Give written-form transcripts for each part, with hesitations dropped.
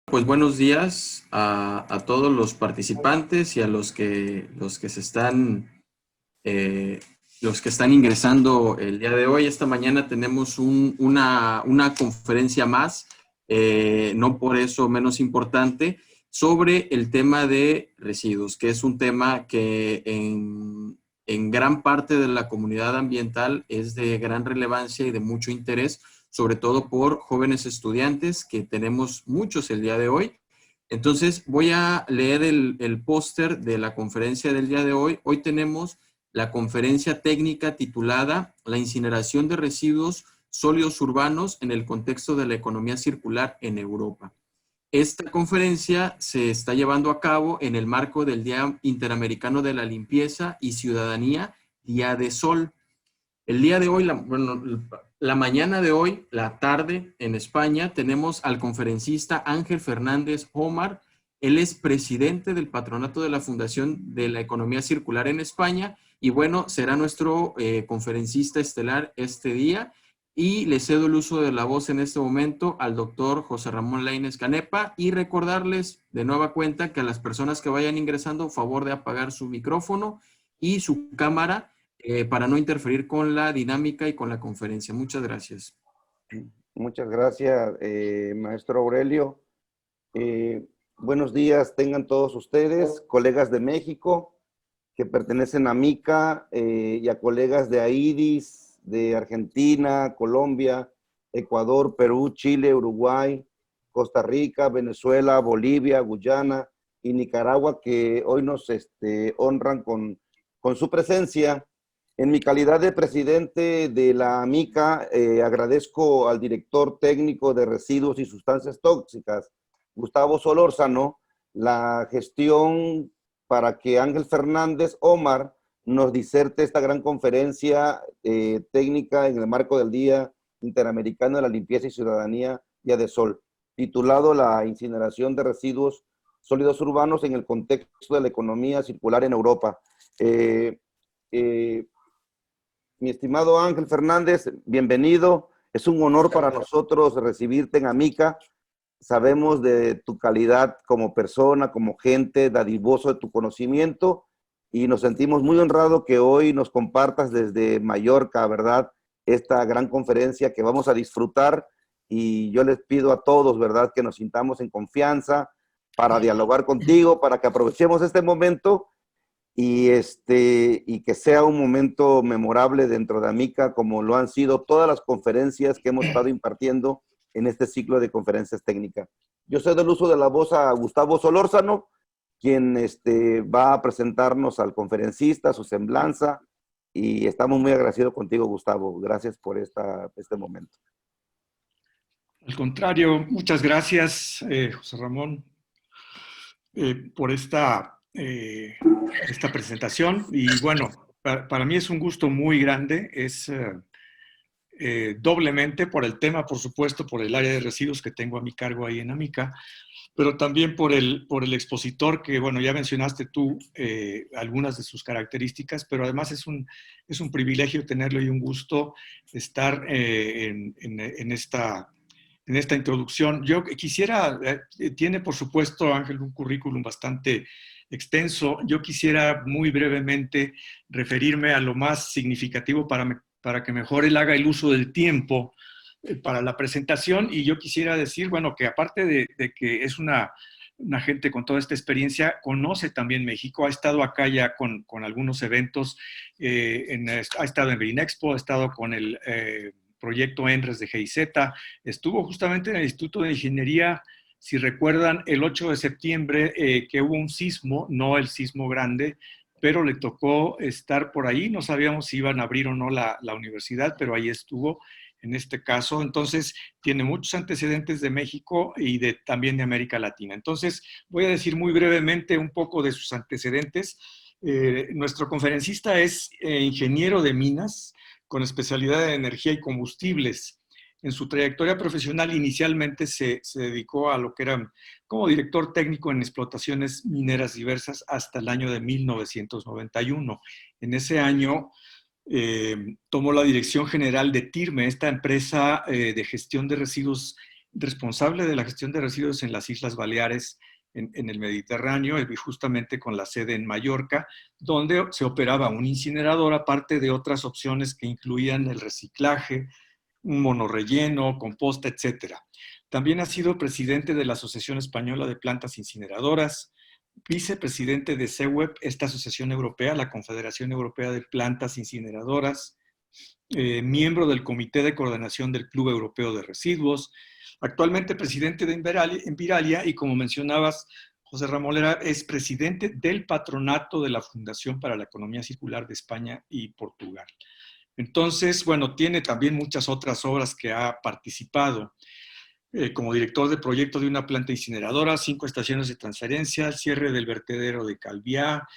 Pues buenos días a todos los participantes y a eh, los que están ingresando el día de hoy. Esta mañana tenemos una conferencia más, no por eso menos importante, sobre el tema de residuos, que es un tema que en gran parte de la comunidad ambiental es de gran relevancia y de mucho interés, sobre todo por jóvenes estudiantes, que tenemos muchos el día de hoy. Entonces, voy a leer el póster de la conferencia del día de hoy. Hoy tenemos la conferencia técnica titulada La incineración de residuos sólidos urbanos en el contexto de la economía circular en Europa. Esta conferencia se está llevando a cabo en el marco del Día Interamericano de la Limpieza y Ciudadanía, Día de Sol. El día de hoy, la mañana de hoy, la tarde en España, tenemos al conferencista Ángel Fernández Omar. Él es presidente del patronato de la Fundación de la Economía Circular en España y bueno, será nuestro conferencista estelar este día. Y le cedo el uso de la voz en este momento al doctor José Ramón Lainez Canepa y recordarles de nueva cuenta que a las personas que vayan ingresando, favor de apagar su micrófono y su cámara para no interferir con la dinámica y con la conferencia. Muchas gracias. Muchas gracias, maestro Aurelio. Buenos días tengan todos ustedes, colegas de México que pertenecen a MICA y a colegas de AIDIS, de Argentina, Colombia, Ecuador, Perú, Chile, Uruguay, Costa Rica, Venezuela, Bolivia, Guyana y Nicaragua, que hoy nos honran con su presencia. En mi calidad de presidente de la MICA, agradezco al director técnico de residuos y sustancias tóxicas, Gustavo Solórzano, la gestión para que Ángel Fernández Omar nos diserte esta gran conferencia técnica en el marco del Día Interamericano de la Limpieza y Ciudadanía, Día de Sol, titulado La incineración de residuos sólidos urbanos en el contexto de la economía circular en Europa. Mi estimado Ángel Fernández, bienvenido. Es un honor para nosotros recibirte en Amica. Sabemos de tu calidad como persona, como gente, dadivoso de tu conocimiento, y nos sentimos muy honrados que hoy nos compartas desde Mallorca, ¿verdad? Esta gran conferencia que vamos a disfrutar, y yo les pido a todos, ¿verdad?, que nos sintamos en confianza para dialogar contigo, para que aprovechemos este momento y que sea un momento memorable dentro de Amica, como lo han sido todas las conferencias que hemos estado impartiendo en este ciclo de conferencias técnicas. Yo cedo el uso de la voz a Gustavo Solórzano, quien va a presentarnos al conferencista, su semblanza, y estamos muy agradecidos contigo, Gustavo. Gracias por este momento. Al contrario, muchas gracias, José Ramón, por esta presentación. Y bueno, para mí es un gusto muy grande, es doblemente por el tema, por supuesto, por el área de residuos que tengo a mi cargo ahí en Amica, pero también por el expositor que, bueno, ya mencionaste tú algunas de sus características, pero además es un privilegio tenerlo y un gusto estar en esta introducción. Yo quisiera, tiene por supuesto Ángel un currículum bastante extenso. Yo quisiera muy brevemente referirme a lo más significativo para que mejor él haga el uso del tiempo para la presentación. Y yo quisiera decir, bueno, que aparte de que es una gente con toda esta experiencia, conoce también México, ha estado acá ya con algunos eventos, ha estado en Green Expo, ha estado con el proyecto ENRES de GIZ, estuvo justamente en el Instituto de Ingeniería, si recuerdan, el 8 de septiembre que hubo un sismo, no el sismo grande, pero le tocó estar por ahí, no sabíamos si iban a abrir o no la universidad, pero ahí estuvo en este caso. Entonces tiene muchos antecedentes de México y también de América Latina. Entonces voy a decir muy brevemente un poco de sus antecedentes. Nuestro conferencista es ingeniero de minas, con especialidad en energía y combustibles. En su trayectoria profesional inicialmente se dedicó a lo que era como director técnico en explotaciones mineras diversas hasta el año de 1991. En ese año tomó la dirección general de TIRME, esta empresa de gestión de residuos responsable de la gestión de residuos en las Islas Baleares, en el Mediterráneo, y justamente con la sede en Mallorca, donde se operaba un incinerador, aparte de otras opciones que incluían el reciclaje, un monorrelleno, composta, etc. También ha sido presidente de la Asociación Española de Plantas Incineradoras, vicepresidente de CEWEP, esta asociación europea, la Confederación Europea de Plantas Incineradoras, miembro del Comité de Coordinación del Club Europeo de Residuos, actualmente presidente de Enviralia y, como mencionabas, José Ramón Lera, es presidente del patronato de la Fundación para la Economía Circular de España y Portugal. Entonces, bueno, tiene también muchas otras obras que ha participado. Como director de proyecto de una planta incineradora, 5 estaciones de transferencia, cierre del vertedero de Calviá,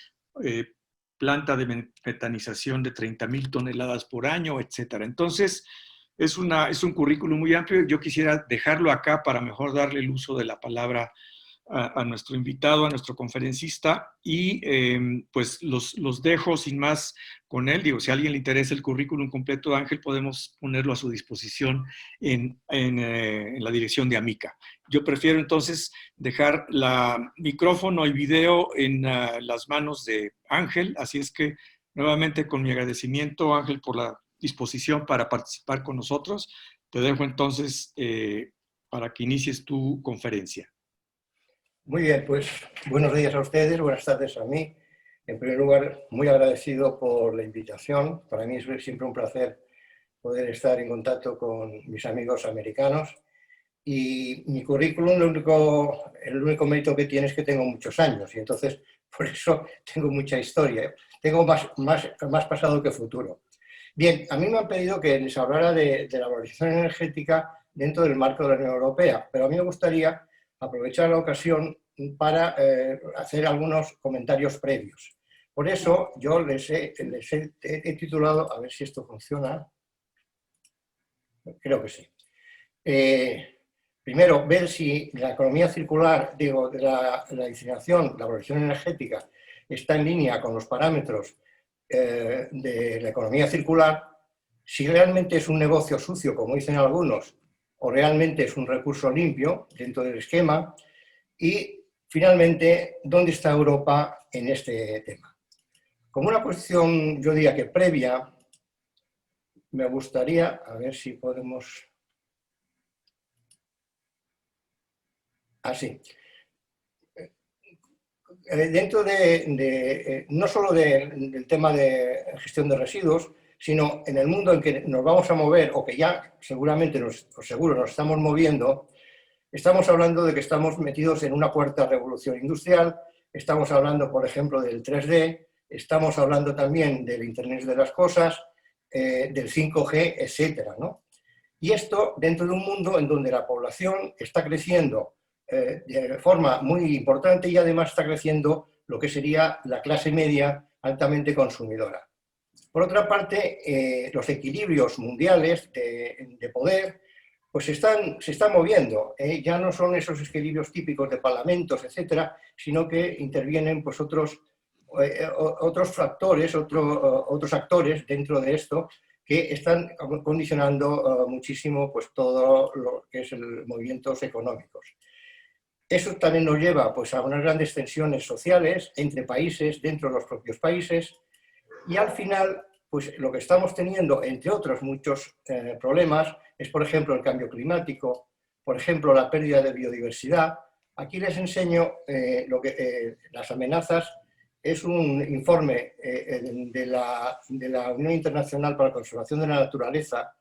planta de metanización de 30,000 toneladas por año, etc. Entonces, es un currículum muy amplio. Yo quisiera dejarlo acá para mejor darle el uso de la palabra a nuestro invitado, a nuestro conferencista, y pues los dejo sin más con él. Digo, si a alguien le interesa el currículum completo de Ángel, podemos ponerlo a su disposición en la dirección de Amica. Yo prefiero entonces dejar la micrófono y video en las manos de Ángel, así es que nuevamente con mi agradecimiento, Ángel, por la disposición para participar con nosotros. Te dejo entonces para que inicies tu conferencia. Muy bien, pues buenos días a ustedes, buenas tardes a mí. En primer lugar, muy agradecido por la invitación. Para mí es siempre un placer poder estar en contacto con mis amigos americanos. Y mi currículum, el único mérito que tiene es que tengo muchos años y entonces por eso tengo mucha historia. Tengo más pasado que futuro. Bien, a mí me han pedido que les hablara de la valorización energética dentro del marco de la Unión Europea, pero a mí me gustaría aprovechar la ocasión para hacer algunos comentarios previos. Por eso yo les he titulado, a ver si esto funciona, creo que sí. Primero, ver si la economía circular, digo, de la incineración, la valorización energética, está en línea con los parámetros de la economía circular, si realmente es un negocio sucio, como dicen algunos, o realmente es un recurso limpio dentro del esquema, y finalmente, ¿dónde está Europa en este tema? Como una cuestión, yo diría que previa, me gustaría, a ver si podemos... Así. Dentro no solo del tema de gestión de residuos, sino en el mundo en que nos vamos a mover, o que ya seguramente seguro nos estamos moviendo, estamos hablando de que estamos metidos en una cuarta revolución industrial, estamos hablando, por ejemplo, del 3D, estamos hablando también del Internet de las Cosas, del 5G, etcétera, ¿no? Y esto dentro de un mundo en donde la población está creciendo de forma muy importante y además está creciendo lo que sería la clase media altamente consumidora. Por otra parte, los equilibrios mundiales de poder pues se están moviendo. Ya no son esos equilibrios típicos de parlamentos, etcétera, sino que intervienen pues, otros factores, otros actores dentro de esto que están condicionando muchísimo pues, todo lo que es los movimientos económicos. Eso también nos lleva pues, a unas grandes tensiones sociales entre países, dentro de los propios países, y al final pues, lo que estamos teniendo, entre otros muchos problemas, es por ejemplo el cambio climático, por ejemplo la pérdida de biodiversidad. Aquí les enseño las amenazas. Es un informe de la Unión Internacional para la Conservación de la Naturaleza,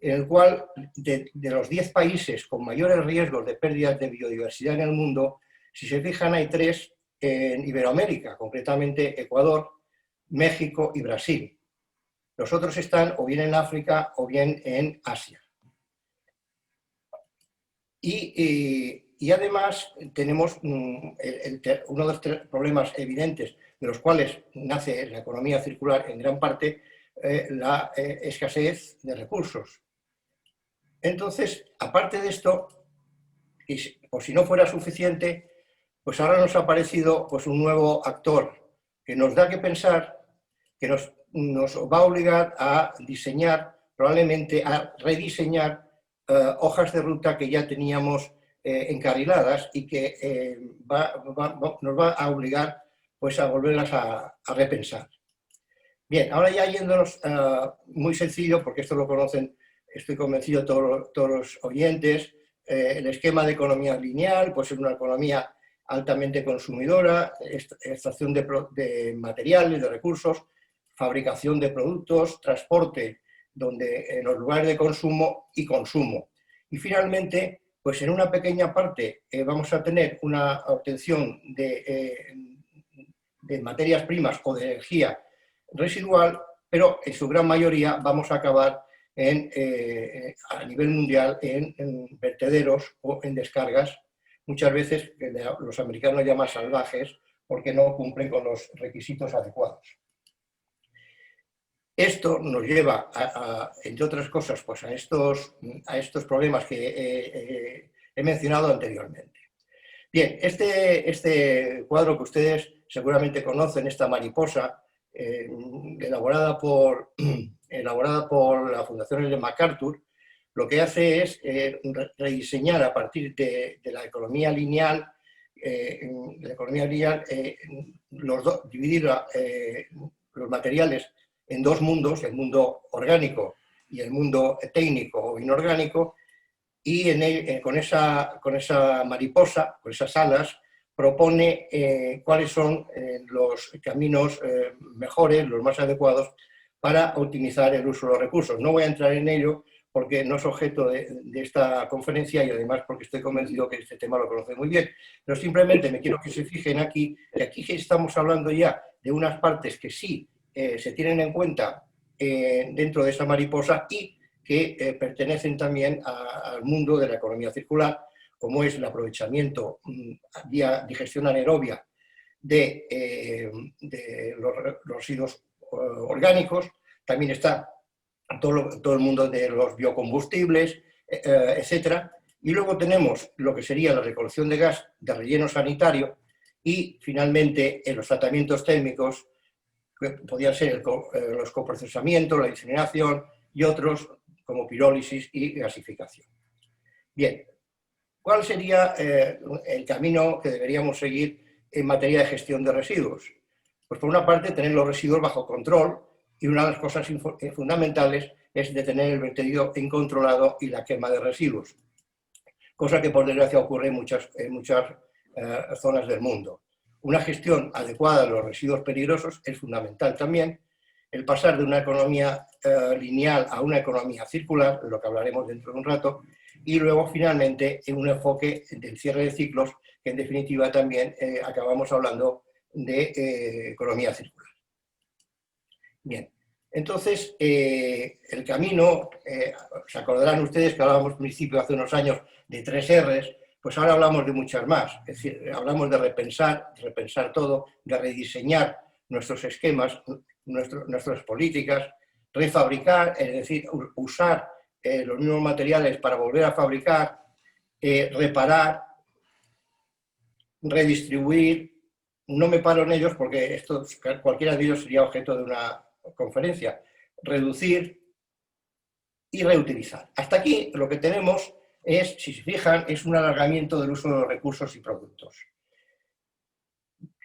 en el cual de los 10 países con mayores riesgos de pérdida de biodiversidad en el mundo, si se fijan hay 3 en Iberoamérica, concretamente Ecuador, México y Brasil. Los otros están o bien en África o bien en Asia. Y además tenemos uno de los problemas evidentes de los cuales nace la economía circular en gran parte, la escasez de recursos. Entonces, aparte de esto, y por si no fuera suficiente, pues ahora nos ha aparecido pues, un nuevo actor que nos da que pensar, que nos va a obligar a diseñar, probablemente a rediseñar hojas de ruta que ya teníamos encarriladas y que nos va a obligar pues, a volverlas a repensar. Bien, ahora ya yéndonos muy sencillo, porque esto lo conocen, estoy convencido, todos los oyentes, el esquema de economía lineal, pues es una economía altamente consumidora, extracción de materiales, de recursos, fabricación de productos, transporte en los lugares de consumo y consumo. Y finalmente, pues en una pequeña parte vamos a tener una obtención de materias primas o de energía residual, pero en su gran mayoría vamos a acabar a nivel mundial en vertederos o en descargas, muchas veces que los americanos llaman salvajes porque no cumplen con los requisitos adecuados. Esto nos lleva, entre otras cosas, pues a estos problemas que he mencionado anteriormente. Bien, este cuadro que ustedes seguramente conocen, esta mariposa, elaborada por la Fundación Ellen MacArthur, lo que hace es rediseñar a partir de la economía lineal, dividir los materiales en dos mundos, el mundo orgánico y el mundo técnico o inorgánico, y con esa mariposa, con esas alas, propone cuáles son los caminos mejores, los más adecuados para optimizar el uso de los recursos. No voy a entrar en ello porque no es objeto de esta conferencia y además porque estoy convencido que este tema lo conoce muy bien. Pero simplemente me quiero que se fijen aquí, que aquí estamos hablando ya de unas partes que sí se tienen en cuenta dentro de esa mariposa y que pertenecen también al mundo de la economía circular, como es el aprovechamiento vía digestión anaerobia de los residuos orgánicos. También está todo el mundo de los biocombustibles, etc. Y luego tenemos lo que sería la recolección de gas de relleno sanitario y finalmente los tratamientos térmicos, que podrían ser los coprocesamientos, la incineración y otros como pirólisis y gasificación. Bien, ¿cuál sería el camino que deberíamos seguir en materia de gestión de residuos? Pues por una parte tener los residuos bajo control y una de las cosas fundamentales es detener el vertedero incontrolado y la quema de residuos, cosa que por desgracia ocurre en muchas zonas del mundo. Una gestión adecuada de los residuos peligrosos es fundamental también. El pasar de una economía lineal a una economía circular, de lo que hablaremos dentro de un rato, y luego finalmente en un enfoque del cierre de ciclos, que en definitiva también acabamos hablando de economía circular. Bien, entonces el camino, se acordarán ustedes que hablábamos al principio hace unos años de 3 R's, pues ahora hablamos de muchas más, es decir, hablamos de repensar todo, de rediseñar nuestros esquemas, nuestras políticas, refabricar, es decir, usar los mismos materiales para volver a fabricar, reparar, redistribuir. No me paro en ellos porque cualquiera de ellos sería objeto de una conferencia. Reducir y reutilizar. Hasta aquí lo que tenemos es, si se fijan, es un alargamiento del uso de los recursos y productos.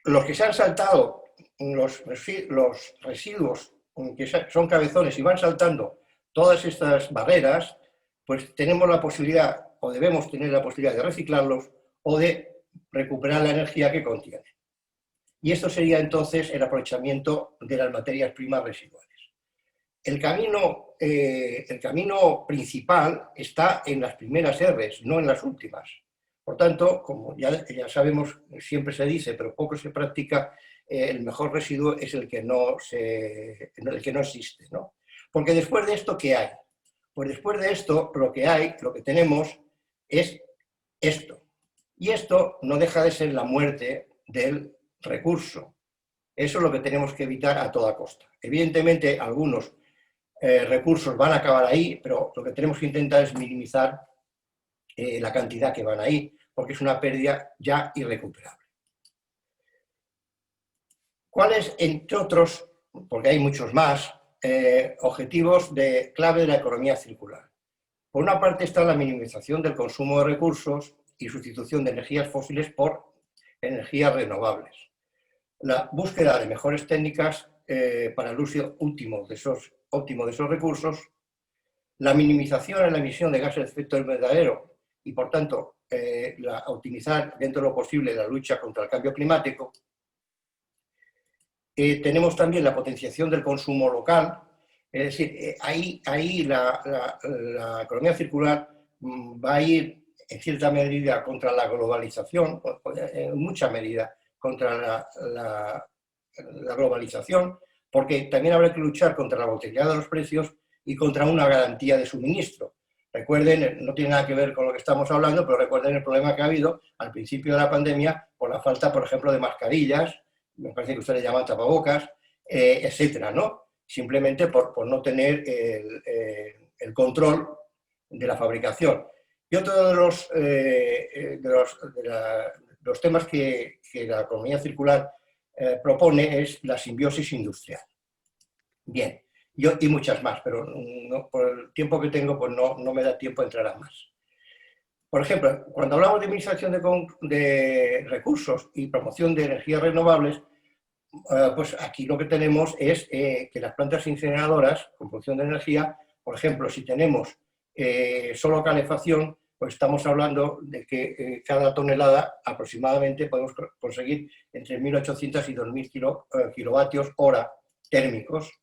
Los que se han saltado los residuos que son cabezones y van saltando todas estas barreras, pues tenemos la posibilidad, o debemos tener la posibilidad de reciclarlos o de recuperar la energía que contienen. Y esto sería entonces el aprovechamiento de las materias primas residuales. El camino principal está en las primeras R's, no en las últimas. Por tanto, como ya sabemos, siempre se dice, pero poco se practica, el mejor residuo es el que no existe, ¿no? Porque después de esto, ¿qué hay? Pues después de esto, lo que tenemos es esto. Y esto no deja de ser la muerte del recurso. Eso es lo que tenemos que evitar a toda costa. Evidentemente, algunos recursos van a acabar ahí, pero lo que tenemos que intentar es minimizar la cantidad que van ahí, porque es una pérdida ya irrecuperable. ¿Cuáles, entre otros, porque hay muchos más, objetivos clave de la economía circular? Por una parte está la minimización del consumo de recursos y sustitución de energías fósiles por energías renovables. La búsqueda de mejores técnicas para el uso óptimo de esos recursos, la minimización en la emisión de gases de efecto invernadero y, por tanto, optimizar dentro de lo posible la lucha contra el cambio climático. Tenemos también la potenciación del consumo local, es decir, ahí la economía circular va a ir en cierta medida contra la globalización, en mucha medida contra la globalización, porque también habrá que luchar contra la volatilidad de los precios y contra una garantía de suministro. Recuerden, no tiene nada que ver con lo que estamos hablando, pero recuerden el problema que ha habido al principio de la pandemia por la falta, por ejemplo, de mascarillas, me parece que ustedes llaman tapabocas, etcétera, ¿no? Simplemente por no tener el control de la fabricación. Y otro de los temas que la economía circular propone es la simbiosis industrial. Bien, y muchas más, pero por el tiempo que tengo pues no me da tiempo a entrar a más. Por ejemplo, cuando hablamos de administración de recursos y promoción de energías renovables, pues aquí lo que tenemos es que las plantas incineradoras con producción de energía, por ejemplo, si tenemos solo calefacción, pues estamos hablando de que cada tonelada aproximadamente podemos conseguir entre 1.800 y 2.000 kilovatios hora térmicos.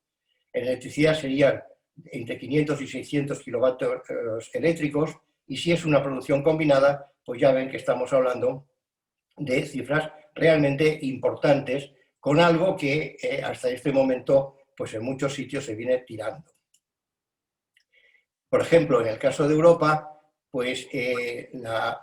En electricidad serían entre 500 y 600 kilovatios eléctricos, y si es una producción combinada, pues ya ven que estamos hablando de cifras realmente importantes, con algo que hasta este momento pues en muchos sitios se viene tirando. Por ejemplo, en el caso de Europa, pues la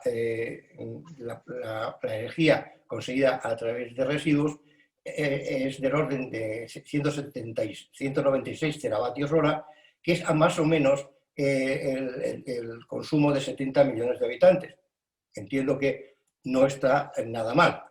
energía conseguida a través de residuos es del orden de 196 teravatios hora, que es a más o menos el consumo de 70 millones de habitantes. Entiendo que no está nada mal.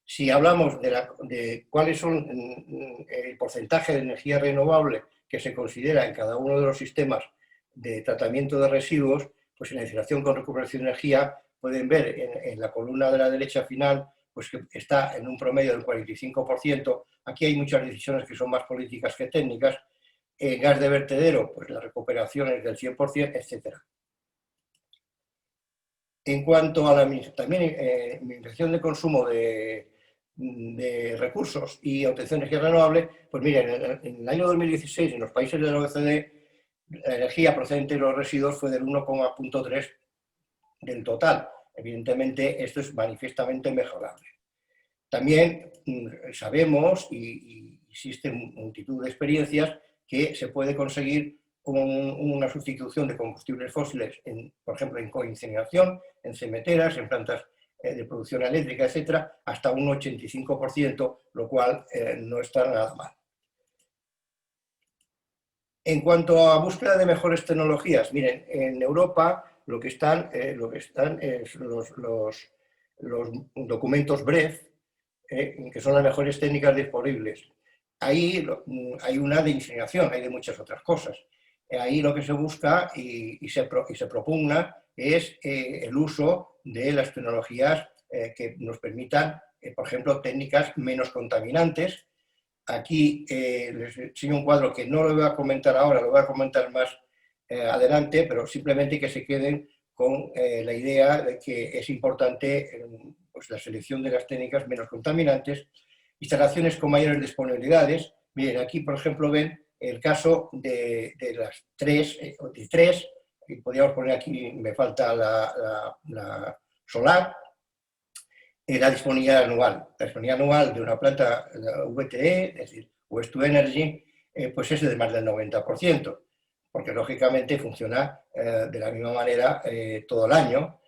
Si hablamos de cuáles son el porcentaje de energía renovable que se considera en cada uno de los sistemas de tratamiento de residuos, pues en la incineración con recuperación de energía pueden ver en la columna de la derecha final pues que está en un promedio del 45%. Aquí hay muchas decisiones que son más políticas que técnicas. Gas de vertedero, pues la recuperación es del 100%, etc. En cuanto a la minimización de consumo de recursos y obtención de energía renovable, pues miren, en el año 2016 en los países de la OECD la energía procedente de los residuos fue del 1,3% del total. Evidentemente esto es manifiestamente mejorable. También sabemos, y existen multitud de experiencias, que se puede conseguir una sustitución de combustibles fósiles, por ejemplo, en coincineración, en cementeras, en plantas de producción eléctrica, etcétera, hasta un 85%, lo cual no está nada mal. En cuanto a búsqueda de mejores tecnologías, miren, en Europa lo que están es los documentos BREF, que son las mejores técnicas disponibles. Ahí hay una de incineración, hay de muchas otras cosas. Ahí lo que se busca y se propugna es el uso de las tecnologías que nos permitan, por ejemplo, técnicas menos contaminantes. Aquí les enseño un cuadro que no lo voy a comentar ahora, lo voy a comentar más adelante, pero simplemente que se queden con la idea de que es importante pues, la selección de las técnicas menos contaminantes, instalaciones con mayores disponibilidades. Miren, aquí por ejemplo ven el caso de las tres, y podríamos poner aquí, me falta la solar, la disponibilidad anual. La disponibilidad anual de una planta VTE, es decir, Waste to Energy, pues es de más del 90%, porque lógicamente funciona de la misma manera todo el año.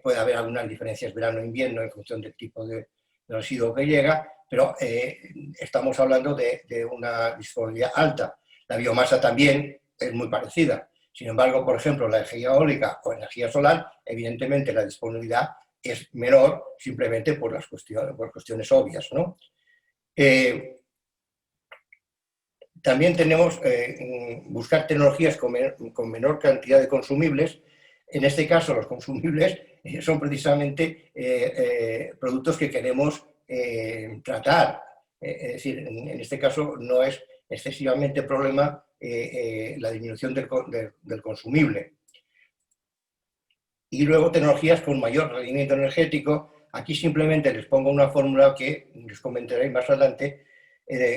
Puede haber algunas diferencias verano-invierno en función del tipo de residuo que llega, pero estamos hablando de una disponibilidad alta. La biomasa también es muy parecida. Sin embargo, por ejemplo, la energía eólica o energía solar, evidentemente la disponibilidad es menor simplemente por las cuestiones obvias, ¿no? También tenemos buscar tecnologías con menor cantidad de consumibles. En este caso, los consumibles son precisamente productos que queremos tratar. Es decir, en este caso no es excesivamente problema la disminución del consumible. Y luego tecnologías con mayor rendimiento energético. Aquí simplemente les pongo una fórmula que les comentaré más adelante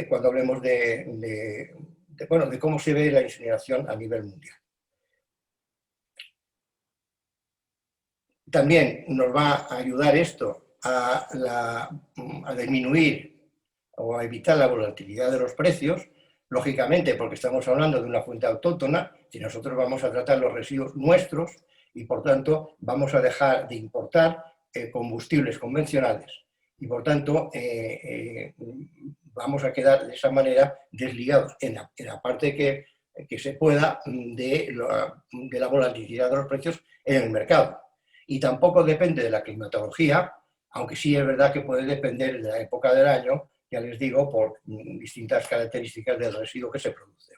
cuando hablemos de cómo se ve la incineración a nivel mundial. También nos va a ayudar esto a disminuir o a evitar la volatilidad de los precios, lógicamente porque estamos hablando de una fuente autóctona, si nosotros vamos a tratar los residuos nuestros y por tanto vamos a dejar de importar combustibles convencionales y por tanto vamos a quedar de esa manera desligados en la parte que se pueda de la volatilidad de los precios en el mercado. Y tampoco depende de la climatología, aunque sí es verdad que puede depender de la época del año, ya les digo, por distintas características del residuo que se produce.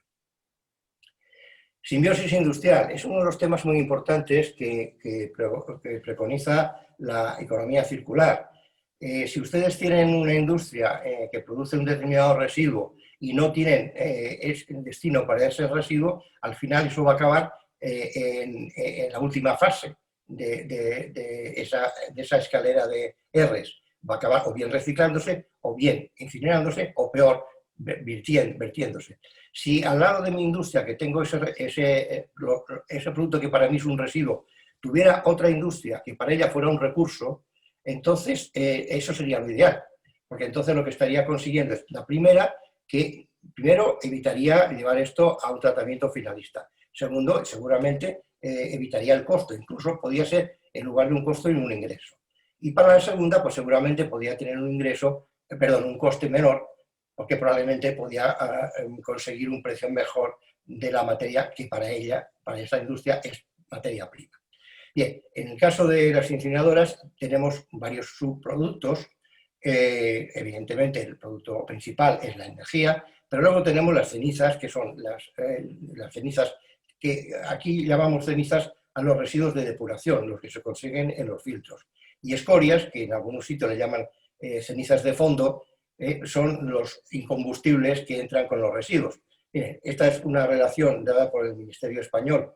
Simbiosis industrial es uno de los temas muy importantes que preconiza la economía circular. Si ustedes tienen una industria que produce un determinado residuo y no tienen destino para ese residuo, al final eso va a acabar en la última fase de esa escalera de R's. Va a acabar o bien reciclándose, o bien incinerándose, o peor, vertiéndose. Si al lado de mi industria, que tengo ese producto que para mí es un residuo, tuviera otra industria que para ella fuera un recurso, entonces eso sería lo ideal, porque entonces lo que estaría consiguiendo es la primera, que primero evitaría llevar esto a un tratamiento finalista. Segundo, seguramente evitaría el costo, incluso podría ser en lugar de un costo y un ingreso. Y para la segunda, pues seguramente podría tener un coste menor, porque probablemente podía conseguir un precio mejor de la materia que para ella, para esa industria, es materia prima. Bien, en el caso de las incineradoras tenemos varios subproductos. Evidentemente el producto principal es la energía, pero luego tenemos las cenizas, que son las cenizas que aquí llamamos cenizas a los residuos de depuración, los que se consiguen en los filtros. Y escorias, que en algunos sitios le llaman cenizas de fondo, son los incombustibles que entran con los residuos. Miren, esta es una relación dada por el Ministerio Español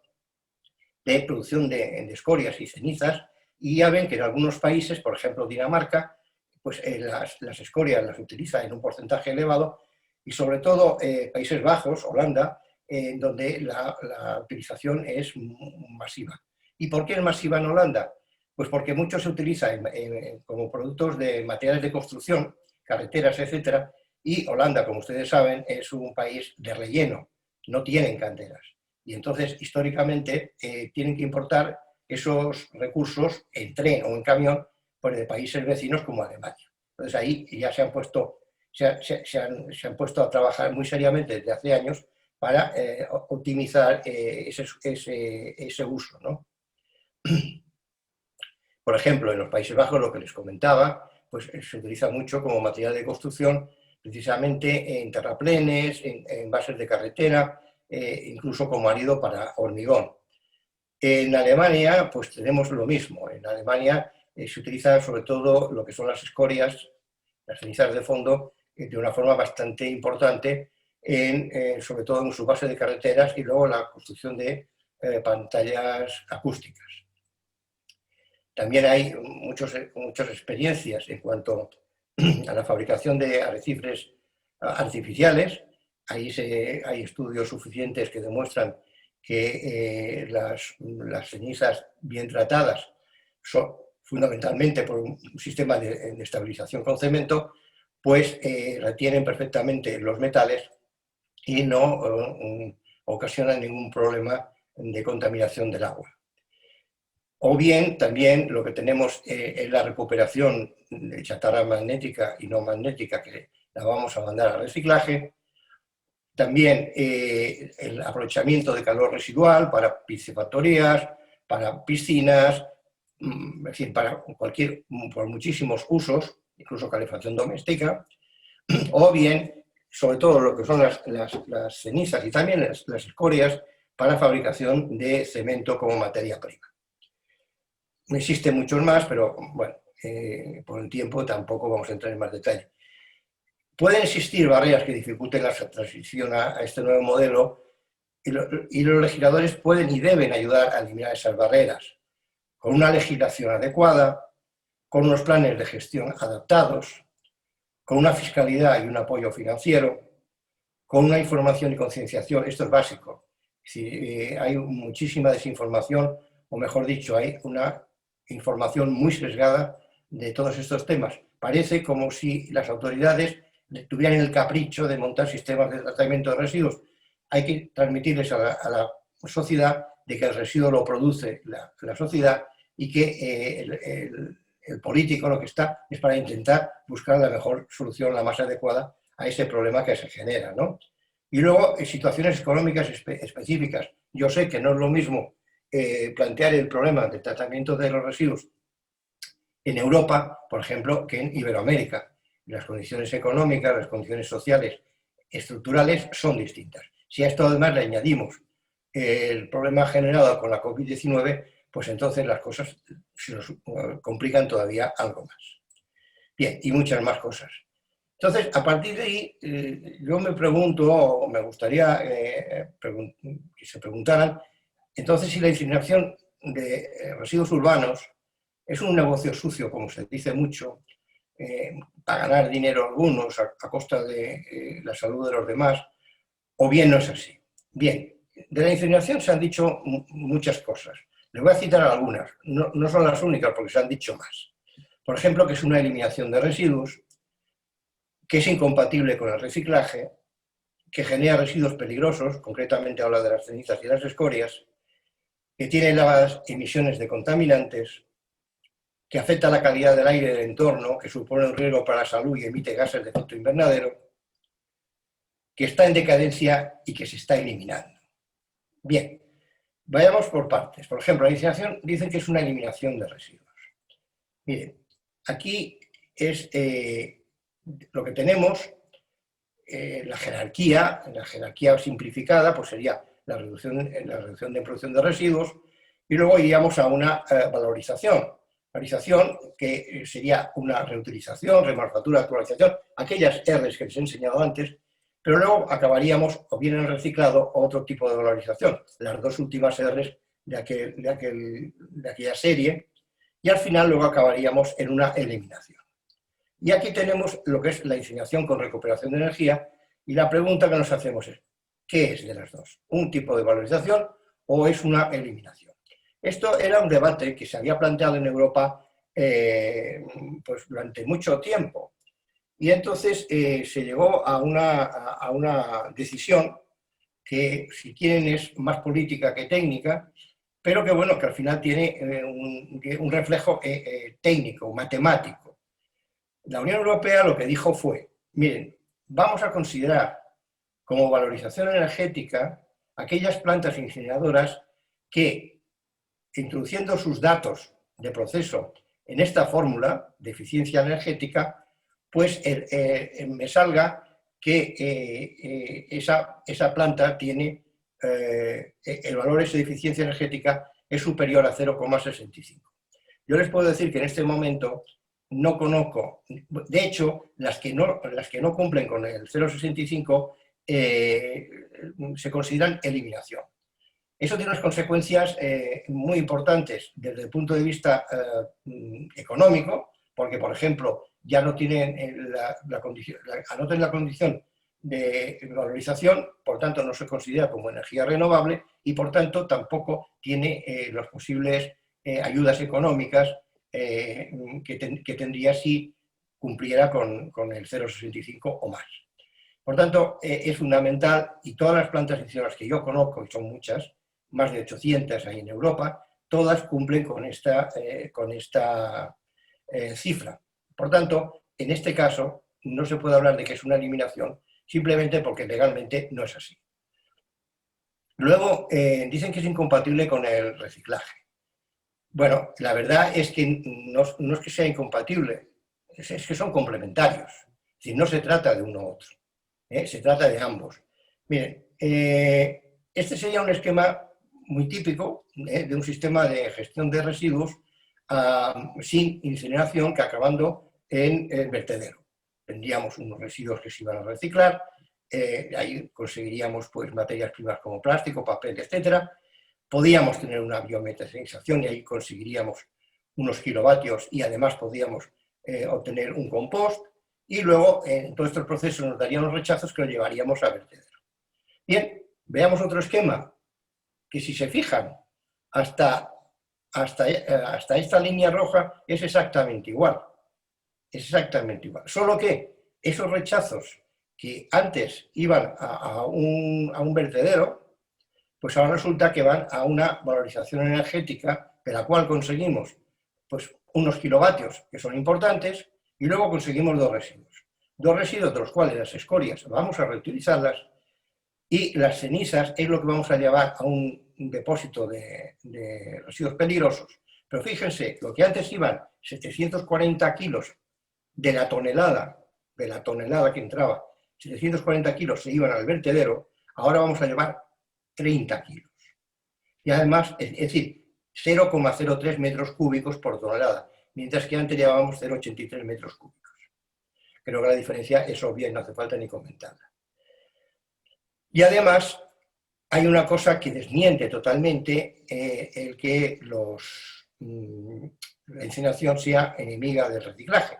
de producción de escorias y cenizas, y ya ven que en algunos países, por ejemplo Dinamarca, pues las escorias las utiliza en un porcentaje elevado, y sobre todo Países Bajos, Holanda, donde la utilización es masiva. ¿Y por qué es masiva en Holanda? Pues porque mucho se utiliza como productos de materiales de construcción, carreteras, etcétera, y Holanda, como ustedes saben, es un país de relleno, no tienen canteras. Y entonces, históricamente, tienen que importar esos recursos en tren o en camión de países vecinos como Alemania. Entonces ahí ya se han puesto a trabajar muy seriamente desde hace años para optimizar ese uso, ¿no? Por ejemplo, en los Países Bajos, lo que les comentaba, pues se utiliza mucho como material de construcción, precisamente en terraplenes, en bases de carretera, incluso como árido para hormigón. En Alemania, pues tenemos lo mismo. En Alemania se utiliza sobre todo lo que son las escorias, las cenizas de fondo, de una forma bastante importante, sobre todo en su base de carreteras y luego la construcción de pantallas acústicas. También hay muchas experiencias en cuanto a la fabricación de arrecifes artificiales. Ahí hay estudios suficientes que demuestran que las cenizas bien tratadas son fundamentalmente por un sistema de estabilización con cemento, pues retienen perfectamente los metales y no ocasionan ningún problema de contaminación del agua. O bien, también lo que tenemos es la recuperación de chatarra magnética y no magnética, que la vamos a mandar a reciclaje. También el aprovechamiento de calor residual para piscifactorías, para piscinas, en fin, por muchísimos usos, incluso calefacción doméstica. O bien sobre todo lo que son las cenizas y también las escorias para fabricación de cemento como materia prima. Existen muchos más, pero bueno, por el tiempo tampoco vamos a entrar en más detalle. Pueden existir barreras que dificulten la transición a este nuevo modelo y los legisladores pueden y deben ayudar a eliminar esas barreras con una legislación adecuada, con unos planes de gestión adaptados, con una fiscalidad y un apoyo financiero, con una información y concienciación. Esto es básico. Si hay muchísima desinformación, o mejor dicho, hay una información muy sesgada de todos estos temas. Parece como si las autoridades tuvieran el capricho de montar sistemas de tratamiento de residuos. Hay que transmitirles a la sociedad de que el residuo lo produce la sociedad y que el político lo que está es para intentar buscar la mejor solución, la más adecuada a ese problema que se genera, ¿no? Y luego, en situaciones económicas específicas. Yo sé que no es lo mismo plantear el problema del tratamiento de los residuos en Europa, por ejemplo, que en Iberoamérica. Las condiciones económicas, las condiciones sociales, estructurales son distintas. Si a esto además le añadimos el problema generado con la COVID-19, pues entonces las cosas se nos complican todavía algo más. Bien, y muchas más cosas. Entonces, a partir de ahí, yo me pregunto, o me gustaría que se preguntaran, entonces si la incineración de residuos urbanos es un negocio sucio, como se dice mucho, para ganar dinero a algunos a costa de la salud de los demás, o bien no es así. Bien, de la incineración se han dicho muchas cosas. Les voy a citar algunas, no son las únicas porque se han dicho más. Por ejemplo, que es una eliminación de residuos, que es incompatible con el reciclaje, que genera residuos peligrosos, concretamente habla de las cenizas y las escorias, que tiene elevadas emisiones de contaminantes, que afecta la calidad del aire del entorno, que supone un riesgo para la salud y emite gases de efecto invernadero, que está en decadencia y que se está eliminando. Bien, vayamos por partes. Por ejemplo, la incineración dicen que es una eliminación de residuos. Miren, aquí es lo que tenemos, la jerarquía simplificada, pues sería la reducción de producción de residuos, y luego iríamos a una valorización. Valorización que sería una reutilización, remanufactura, actualización, aquellas R's que les he enseñado antes, pero luego acabaríamos o bien en el reciclado o otro tipo de valorización, las dos últimas R's de aquella serie, y al final luego acabaríamos en una eliminación. Y aquí tenemos lo que es la incineración con recuperación de energía, y la pregunta que nos hacemos es, ¿qué es de las dos? ¿Un tipo de valorización o es una eliminación? Esto era un debate que se había planteado en Europa pues durante mucho tiempo. Y entonces se llegó a una decisión que, si quieren, es más política que técnica, pero que, bueno, que al final tiene un reflejo técnico, matemático. La Unión Europea lo que dijo fue, miren, vamos a considerar como valorización energética aquellas plantas incineradoras que, introduciendo sus datos de proceso en esta fórmula de eficiencia energética, pues me salga que esa planta tiene, el valor ese de eficiencia energética es superior a 0,65. Yo les puedo decir que en este momento no conozco, de hecho, las que no cumplen con el 0,65 se consideran eliminación. Eso tiene unas consecuencias muy importantes desde el punto de vista económico, porque, por ejemplo, ya no tienen la condición de valorización, por tanto no se considera como energía renovable y, por tanto, tampoco tiene las posibles ayudas económicas que tendría si cumpliera con el 0,65 o más. Por tanto, es fundamental, y todas las plantas incineradoras que yo conozco, y son muchas, más de 800 hay en Europa, todas cumplen con esta cifra. Por tanto, en este caso, no se puede hablar de que es una eliminación, simplemente porque legalmente no es así. Luego, dicen que es incompatible con el reciclaje. Bueno, la verdad es que no es que sea incompatible, es que son complementarios. Es decir, no se trata de uno u otro. Se trata de ambos. Miren, este sería un esquema muy típico de un sistema de gestión de residuos sin incineración, que acabando en el vertedero. Tendríamos unos residuos que se iban a reciclar, ahí conseguiríamos pues, materias primas como plástico, papel, etc. Podíamos tener una biometanización y ahí conseguiríamos unos kilovatios y además podíamos obtener un compost, y luego en todo este proceso nos darían los rechazos que los llevaríamos a vertedero. Bien, veamos otro esquema, que si se fijan, hasta esta línea roja es exactamente igual. Es exactamente igual. Solo que esos rechazos que antes iban a un vertedero, pues ahora resulta que van a una valorización energética de la cual conseguimos pues, unos kilovatios que son importantes y luego conseguimos dos residuos. Dos residuos de los cuales las escorias vamos a reutilizarlas y las cenizas es lo que vamos a llevar a un depósito de residuos peligrosos. Pero fíjense, lo que antes iban 740 kilos de la tonelada que entraba, 740 kilos se iban al vertedero, ahora vamos a llevar 30 kilos. Y además, es decir, 0,03 metros cúbicos por tonelada, mientras que antes llevábamos 0,83 metros cúbicos. Creo que la diferencia es obvia y no hace falta ni comentarla. Y además, hay una cosa que desmiente totalmente el que la incineración sea enemiga del reciclaje.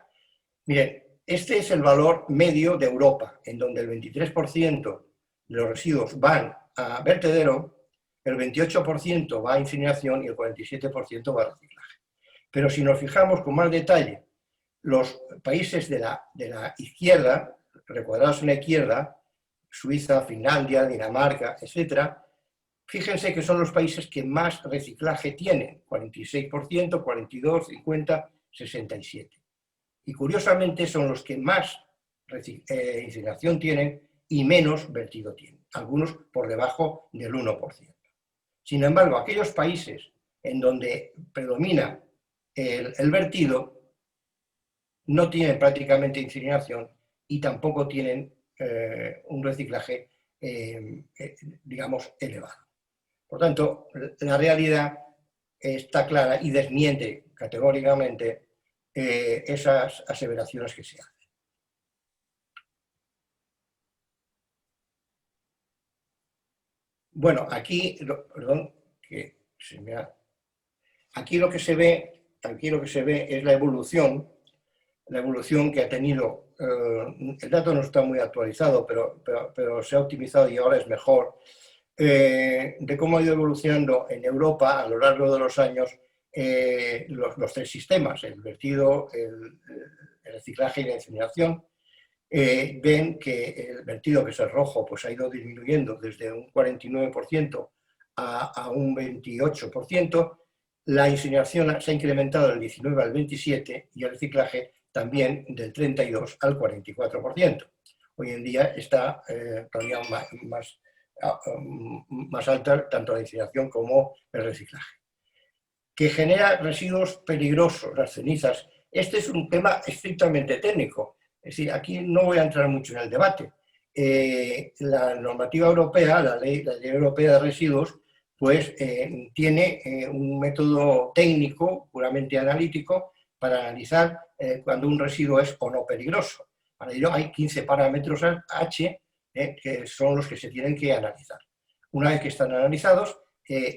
Miren, este es el valor medio de Europa, en donde el 23% de los residuos van a vertedero, el 28% va a incineración y el 47% va a reciclaje. Pero si nos fijamos con más detalle, los países de la izquierda, recuadrados en la izquierda, Suiza, Finlandia, Dinamarca, etc., fíjense que son los países que más reciclaje tienen, 46%, 42%, 50%, 67%. Y curiosamente son los que más incineración tienen y menos vertido tienen, algunos por debajo del 1%. Sin embargo, aquellos países en donde predomina el vertido no tienen prácticamente incineración y tampoco tienen un reciclaje, digamos, elevado. Por tanto, la realidad está clara y desmiente categóricamente esas aseveraciones que se hacen. Bueno, aquí, perdón, que se me ha... Aquí lo que se ve es la evolución que ha tenido, el dato no está muy actualizado, pero se ha optimizado y ahora es mejor, de cómo ha ido evolucionando en Europa a lo largo de los años los tres sistemas, el vertido, el reciclaje y la incineración. Ven que el vertido, que es el rojo, pues ha ido disminuyendo desde un 49% a un 28%, la incineración se ha incrementado del 19 al 27% y el reciclaje también del 32 al 44%. Hoy en día está todavía más alta tanto la incineración como el reciclaje. Que genera residuos peligrosos, las cenizas. Este es un tema estrictamente técnico. Es decir, aquí no voy a entrar mucho en el debate. La normativa europea, la ley europea de residuos, pues tiene un método técnico, puramente analítico, para analizar cuando un residuo es o no peligroso. Para ello hay 15 parámetros H que son los que se tienen que analizar. Una vez que están analizados,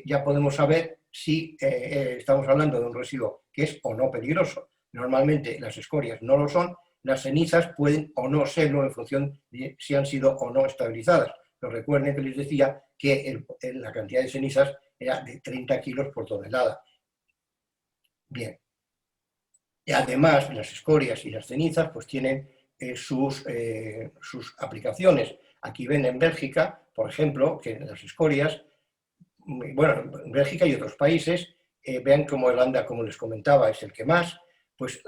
ya podemos saber si estamos hablando de un residuo que es o no peligroso. Normalmente las escorias no lo son, las cenizas pueden o no serlo en función de si han sido o no estabilizadas. Pero recuerden que les decía que la cantidad de cenizas era de 30 kilos por tonelada. Bien. Y además, las escorias y las cenizas pues tienen sus aplicaciones. Aquí ven en Bélgica, por ejemplo, que las escorias, bueno, en Bélgica y otros países, vean como Holanda, como les comentaba, es el que más, pues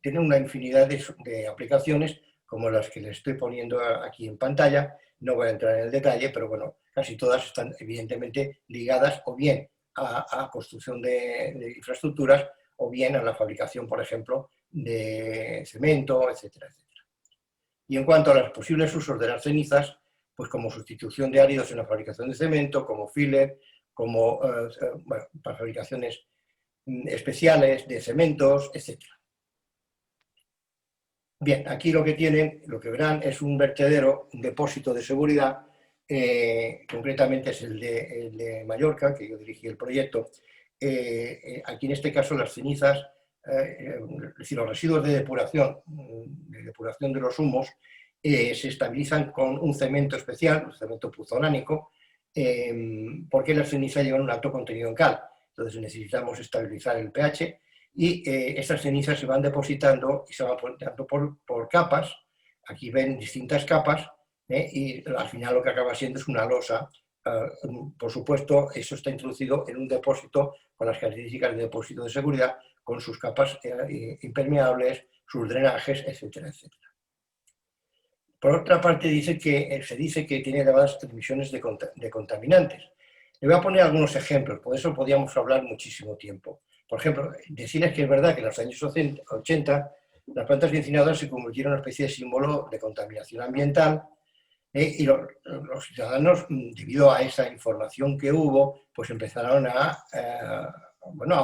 tiene una infinidad de aplicaciones como las que les estoy poniendo aquí en pantalla. No voy a entrar en el detalle, pero bueno, casi todas están evidentemente ligadas o bien a construcción de infraestructuras o bien a la fabricación, por ejemplo, de cemento, etcétera, etcétera. Y en cuanto a los posibles usos de las cenizas, pues como sustitución de áridos en la fabricación de cemento, como filler, como bueno, para fabricaciones especiales de cementos, etc. Bien, aquí lo que tienen, lo que verán es un vertedero, un depósito de seguridad, concretamente es el de Mallorca, que yo dirigí el proyecto. Aquí en este caso las cenizas, es decir, los residuos de depuración de los humos, se estabilizan con un cemento especial, un cemento puzolánico, porque las cenizas llevan un alto contenido en cal. Entonces necesitamos estabilizar el pH y estas cenizas se van depositando y se van poniendo por capas. Aquí ven distintas capas y al final lo que acaba siendo es una losa. Por supuesto, eso está introducido en un depósito con las características de depósito de seguridad, con sus capas impermeables, sus drenajes, etcétera, etcétera. Por otra parte, se dice que tiene elevadas emisiones de contaminantes. Le voy a poner algunos ejemplos, por eso podríamos hablar muchísimo tiempo. Por ejemplo, decirles que es verdad que en los años 80 las plantas incinadoras se convirtieron en una especie de símbolo de contaminación ambiental y los ciudadanos, debido a esa información que hubo, pues empezaron a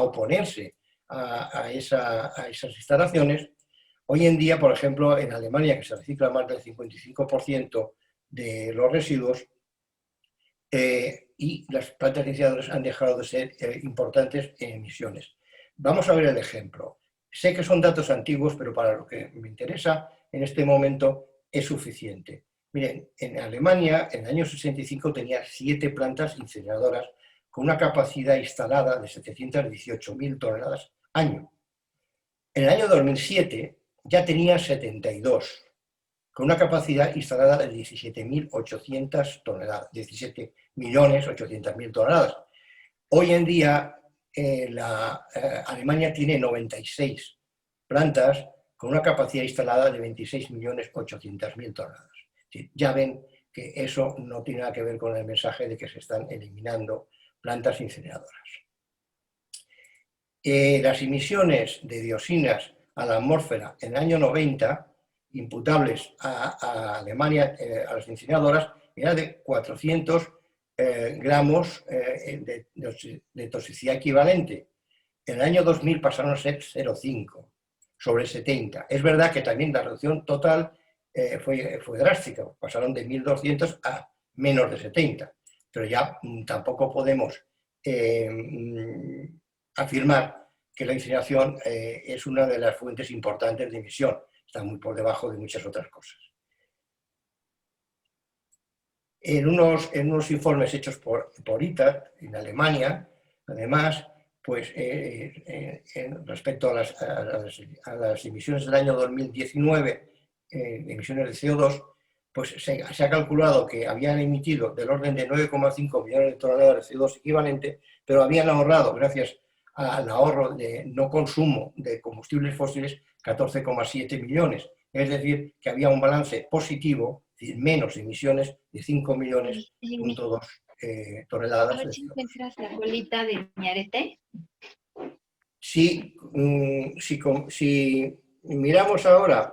oponerse a esas instalaciones. Hoy en día, por ejemplo, en Alemania, que se recicla más del 55% de los residuos, y las plantas incineradoras han dejado de ser importantes en emisiones. Vamos a ver el ejemplo. Sé que son datos antiguos, pero para lo que me interesa en este momento es suficiente. Miren, en Alemania, en el año 65, tenía 7 plantas incineradoras con una capacidad instalada de 718.000 toneladas año. En el año 2007 ya tenía 72, con una capacidad instalada de 17.800 toneladas, 17.800.000 toneladas. Hoy en día Alemania tiene 96 plantas con una capacidad instalada de 26.800.000 toneladas. Ya ven que eso no tiene nada que ver con el mensaje de que se están eliminando plantas incineradoras. Las emisiones de dioxinas a la atmósfera en el año 90, imputables a Alemania, a las incineradoras, era de 400 gramos de toxicidad equivalente. En el año 2000 pasaron a ser 0,5 sobre 70. Es verdad que también la reducción total fue drástica, pasaron de 1.200 a menos de 70, pero ya tampoco podemos afirmar que la incineración es una de las fuentes importantes de emisión, está muy por debajo de muchas otras cosas. En unos informes hechos por ITAR, en Alemania, además, pues respecto a las emisiones del año 2019, emisiones de CO2, pues se ha calculado que habían emitido del orden de 9,5 millones de toneladas de CO2 equivalente, pero habían ahorrado, gracias al ahorro de no consumo de combustibles fósiles, 14,7 millones. Es decir, que había un balance positivo, es decir, menos emisiones de 5,2 millones toneladas. A ver si encuentras la colita de Ñarete. Si miramos ahora,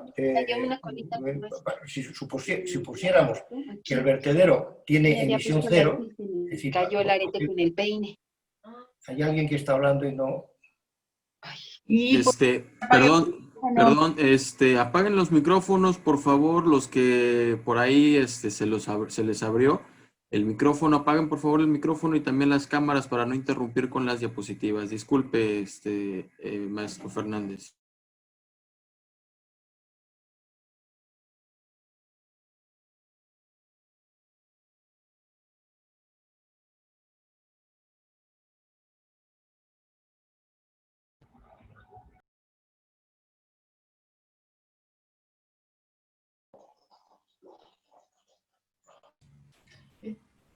si supusiéramos que el vertedero tiene emisión cero, es decir, cayó el arete con el peine. Hay alguien que está hablando y no... Perdón, apaguen los micrófonos, por favor, los que por ahí se les abrió el micrófono, apaguen por favor el micrófono y también las cámaras para no interrumpir con las diapositivas. Disculpe, maestro Fernández.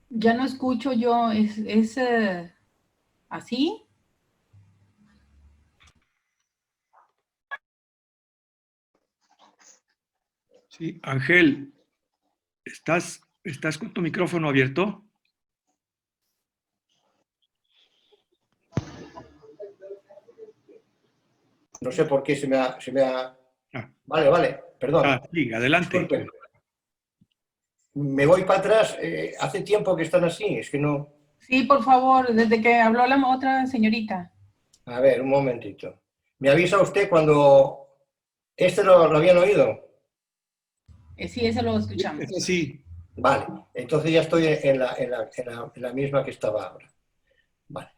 Ya no escucho yo, ¿es así? Sí, Ángel, ¿estás con tu micrófono abierto? No sé por qué se me ha... Vale. perdón. Sí, adelante. Disculpen. Me voy para atrás. Hace tiempo que están así, es que no... Sí, por favor, desde que habló la otra señorita. A ver, un momentito. ¿Me avisa usted cuando este lo habían oído? Sí, ese lo escuchamos. Eso sí. Vale, entonces ya estoy en la misma que estaba ahora. Vale.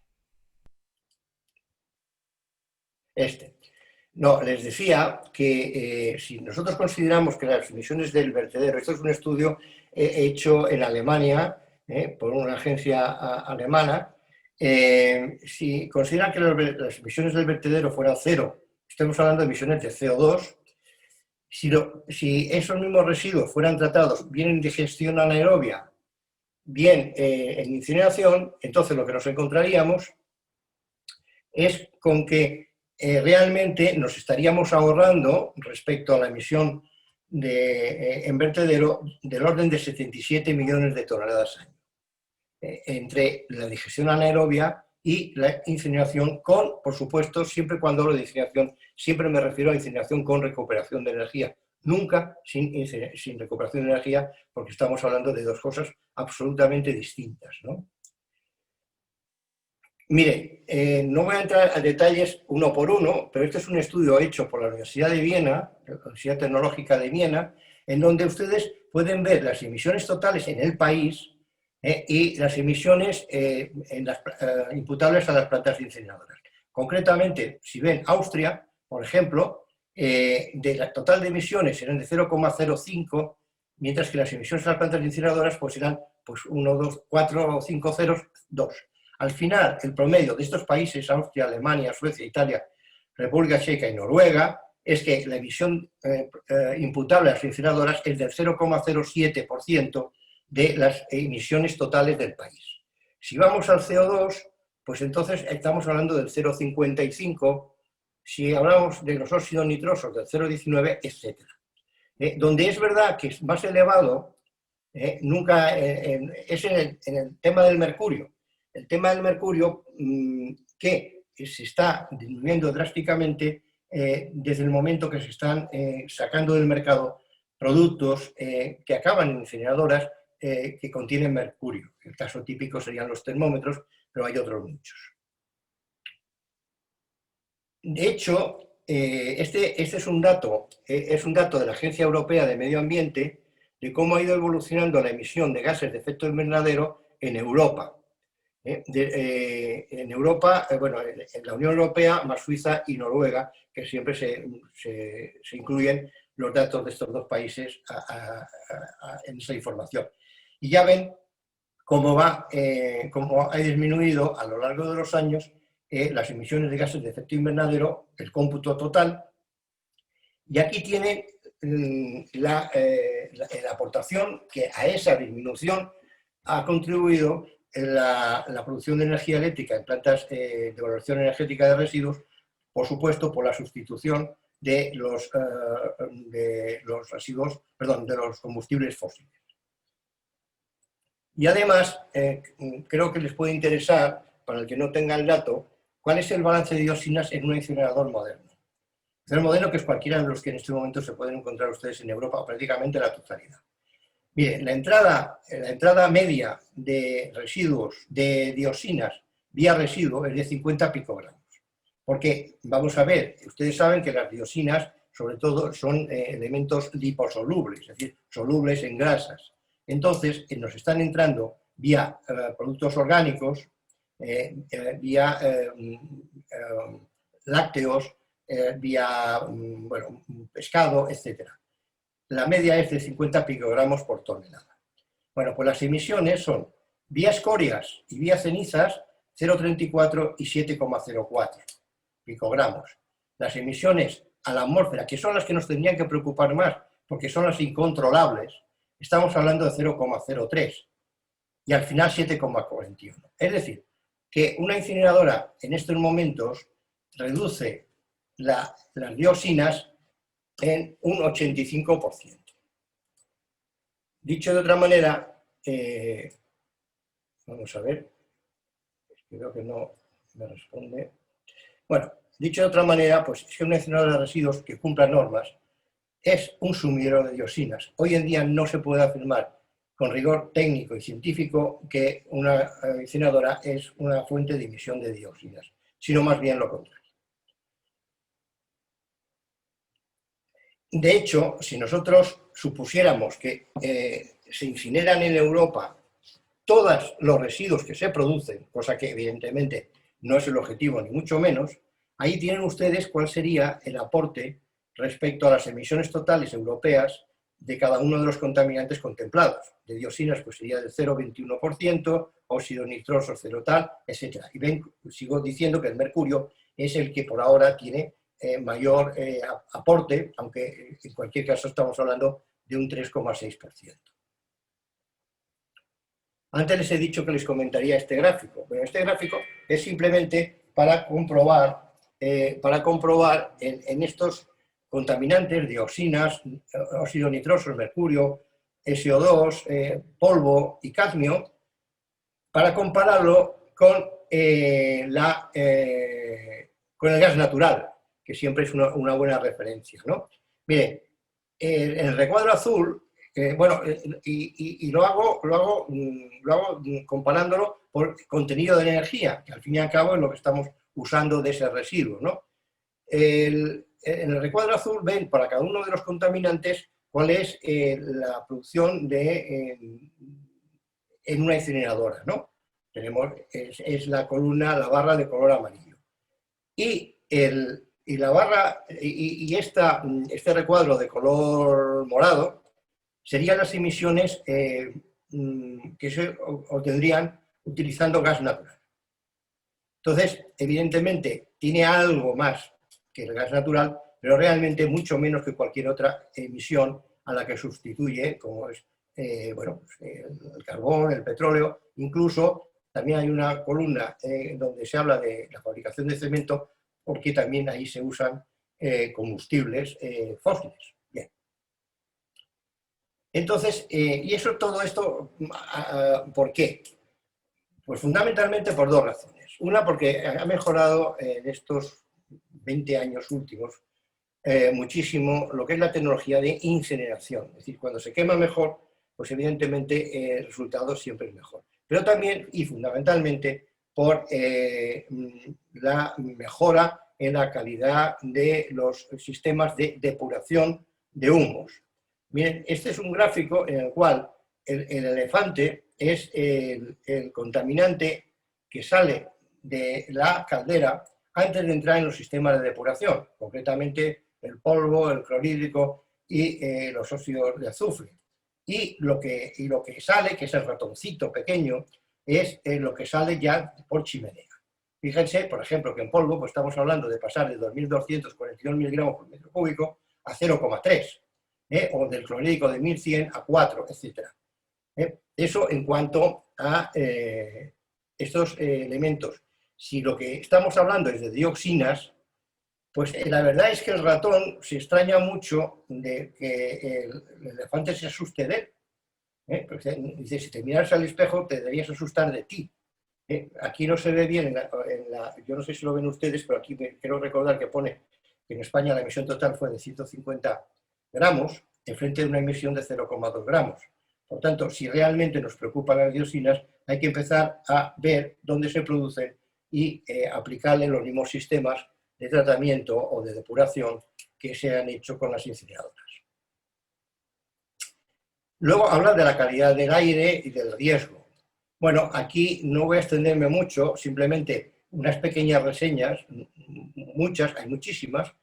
No, les decía que si nosotros consideramos que las emisiones del vertedero, esto es un estudio hecho en Alemania por una agencia alemana, si consideran que las emisiones del vertedero fueran cero, estamos hablando de emisiones de CO2, si esos mismos residuos fueran tratados bien en digestión anaerobia, bien en incineración, entonces lo que nos encontraríamos es con que realmente nos estaríamos ahorrando respecto a la emisión en vertedero del orden de 77 millones de toneladas al año, entre la digestión anaerobia y la incineración con, por supuesto, siempre cuando hablo de incineración, siempre me refiero a incineración con recuperación de energía, nunca sin recuperación de energía, porque estamos hablando de dos cosas absolutamente distintas, ¿no? Mire, no voy a entrar a detalles uno por uno, pero este es un estudio hecho por la Universidad de Viena, la Universidad Tecnológica de Viena, en donde ustedes pueden ver las emisiones totales en el país y las emisiones imputables a las plantas incineradoras. Concretamente, si ven Austria, por ejemplo, de la total de emisiones eran de 0,05, mientras que las emisiones a las plantas incineradoras pues eran pues, 1, 2, 4 o 5 ceros, 2. Al final, el promedio de estos países, Austria, Alemania, Suecia, Italia, República Checa y Noruega, es que la emisión imputable a las incineradoras es del 0,07% de las emisiones totales del país. Si vamos al CO2, pues entonces estamos hablando del 0,55%, si hablamos de los óxidos nitrosos del 0,19%, etc. Donde es verdad que es más elevado, nunca es en el tema del mercurio. El tema del mercurio, que se está disminuyendo drásticamente desde el momento que se están sacando del mercado productos que acaban en incineradoras que contienen mercurio. El caso típico serían los termómetros, pero hay otros muchos. De hecho, este es un dato de la Agencia Europea de Medio Ambiente de cómo ha ido evolucionando la emisión de gases de efecto invernadero en Europa. En Europa, bueno, en la Unión Europea, más Suiza y Noruega, que siempre se incluyen los datos de estos dos países en esa información. Y ya ven cómo ha disminuido a lo largo de los años las emisiones de gases de efecto invernadero, el cómputo total, y aquí tiene la aportación que a esa disminución ha contribuido la producción de energía eléctrica en plantas de valoración energética de residuos, por supuesto, por la sustitución de los residuos, perdón, de los combustibles fósiles. Y además, creo que les puede interesar, para el que no tenga el dato, cuál es el balance de dioxinas en un incinerador moderno. El moderno que es cualquiera de los que en este momento se pueden encontrar ustedes en Europa, o prácticamente la totalidad. Miren, la entrada media de residuos de dioxinas vía residuo es de 50 picogramos. Porque, vamos a ver, ustedes saben que las dioxinas, sobre todo, son elementos liposolubles, es decir, solubles en grasas. Entonces, nos están entrando vía productos orgánicos, vía lácteos, vía bueno, pescado, etc. La media es de 50 picogramos por tonelada. Bueno, pues las emisiones son vía escorias y vía cenizas 0,34 y 7,04 picogramos. Las emisiones a la atmósfera, que son las que nos tendrían que preocupar más, porque son las incontrolables, estamos hablando de 0,03 y al final 7,41. Es decir, que una incineradora en estos momentos reduce las dioxinas en un 85%. Dicho de otra manera, vamos a ver, creo que no me responde. Bueno, dicho de otra manera, pues es que una incineradora de residuos que cumpla normas es un sumidero de dioxinas. Hoy en día no se puede afirmar con rigor técnico y científico que una incineradora es una fuente de emisión de dioxinas, sino más bien lo contrario. De hecho, si nosotros supusiéramos que se incineran en Europa todos los residuos que se producen, cosa que evidentemente no es el objetivo ni mucho menos, ahí tienen ustedes cuál sería el aporte respecto a las emisiones totales europeas de cada uno de los contaminantes contemplados. De dioxinas pues sería del 0,21%, óxido nitroso 0 tal, etc. Y ven, sigo diciendo que el mercurio es el que por ahora tiene mayor aporte, aunque en cualquier caso estamos hablando de un 3,6%. Antes les he dicho que les comentaría este gráfico. Bueno, este gráfico es simplemente para comprobar en estos contaminantes, dioxinas, óxido nitroso, mercurio, SO2, polvo y cadmio, para compararlo con el gas natural, que siempre es una buena referencia, ¿no? Mire, en el recuadro azul, bueno, y lo hago comparándolo por contenido de energía, que al fin y al cabo es lo que estamos usando de ese residuo, ¿no? En el recuadro azul ven para cada uno de los contaminantes cuál es la producción en una incineradora, ¿no? Tenemos, es la columna, la barra de color amarillo. La barra, este recuadro de color morado serían las emisiones que se obtendrían utilizando gas natural. Entonces, evidentemente, tiene algo más que el gas natural, pero realmente mucho menos que cualquier otra emisión a la que sustituye, como es bueno, pues, el carbón, el petróleo. Incluso también hay una columna donde se habla de la fabricación de cemento, porque también ahí se usan combustibles fósiles. Bien. Entonces, y eso, todo esto, ¿por qué? Pues fundamentalmente por dos razones. Una, porque ha mejorado en estos 20 años últimos muchísimo lo que es la tecnología de incineración. Es decir, cuando se quema mejor, pues evidentemente el resultado siempre es mejor. Pero también y fundamentalmente por la mejora en la calidad de los sistemas de depuración de humos. Miren, este es un gráfico en el cual el elefante es el contaminante que sale de la caldera antes de entrar en los sistemas de depuración, concretamente el polvo, el clorhídrico y los óxidos de azufre. Y lo que sale, que es el ratoncito pequeño, es lo que sale ya por chimenea. Fíjense, por ejemplo, que en polvo pues estamos hablando de pasar de 2.242 miligramos por metro cúbico a 0,3, o del clorhídrico de 1.100 a 4, etc. Eso en cuanto a estos elementos. Si lo que estamos hablando es de dioxinas, pues la verdad es que el ratón se extraña mucho de que el elefante se asuste de él. Porque dice, si te miras al espejo te deberías asustar de ti. Aquí no se ve bien, yo no sé si lo ven ustedes, pero aquí quiero recordar que pone que en España la emisión total fue de 150 gramos, en frente de una emisión de 0,2 gramos. Por tanto, si realmente nos preocupan las dioxinas, hay que empezar a ver dónde se producen y aplicarle los mismos sistemas de tratamiento o de depuración que se han hecho con las incineradoras. Luego hablar de la calidad del aire y del riesgo. Bueno, aquí no voy a extenderme mucho, simplemente unas pequeñas reseñas, muchas, hay muchísimas.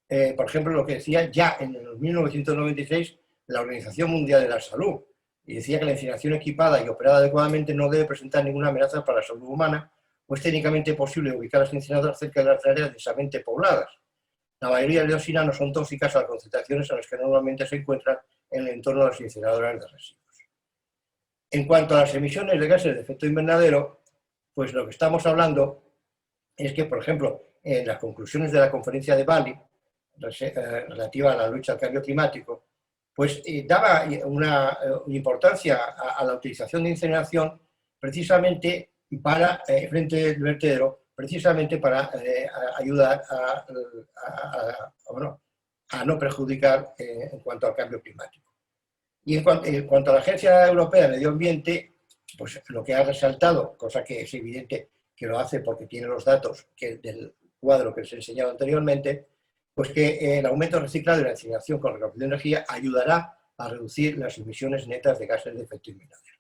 Por ejemplo, lo que decía ya en el 1996 la Organización Mundial de la Salud, y decía que la incineración equipada y operada adecuadamente no debe presentar ninguna amenaza para la salud humana, o es técnicamente posible ubicar las incineradoras cerca de las áreas densamente pobladas. La mayoría de dioxinas no son tóxicas a las concentraciones a las que normalmente se encuentran en el entorno de las incineradoras de residuos. En cuanto a las emisiones de gases de efecto invernadero, pues lo que estamos hablando es que, por ejemplo, en las conclusiones de la conferencia de Bali, relativa a la lucha al cambio climático, pues daba una importancia a la utilización de incineración precisamente para, frente del vertedero, precisamente para ayudar a no perjudicar en cuanto cuanto al cambio climático. Y en cuanto a la Agencia Europea de Medio Ambiente, pues lo que ha resaltado, cosa que es evidente que lo hace porque tiene los datos del cuadro que les he enseñado anteriormente, pues que el aumento reciclado y la incineración con recuperación de energía ayudará a reducir las emisiones netas de gases de efecto invernadero.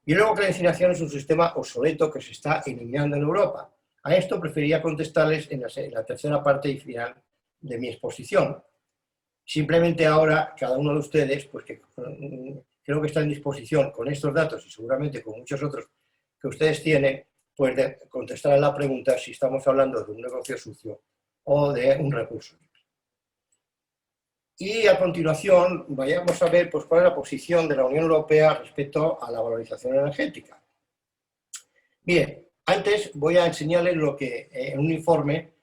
Y luego que la incineración es un sistema obsoleto que se está eliminando en Europa. A esto preferiría contestarles en la tercera parte y final de mi exposición. Simplemente ahora, cada uno de ustedes, pues que creo que está en disposición con estos datos y seguramente con muchos otros que ustedes tienen, pues de contestar a la pregunta si estamos hablando de un negocio sucio o de un recurso libre. Y a continuación vayamos a ver pues, cuál es la posición de la Unión Europea respecto a la valorización energética. Bien, antes voy a enseñarles lo que en un informe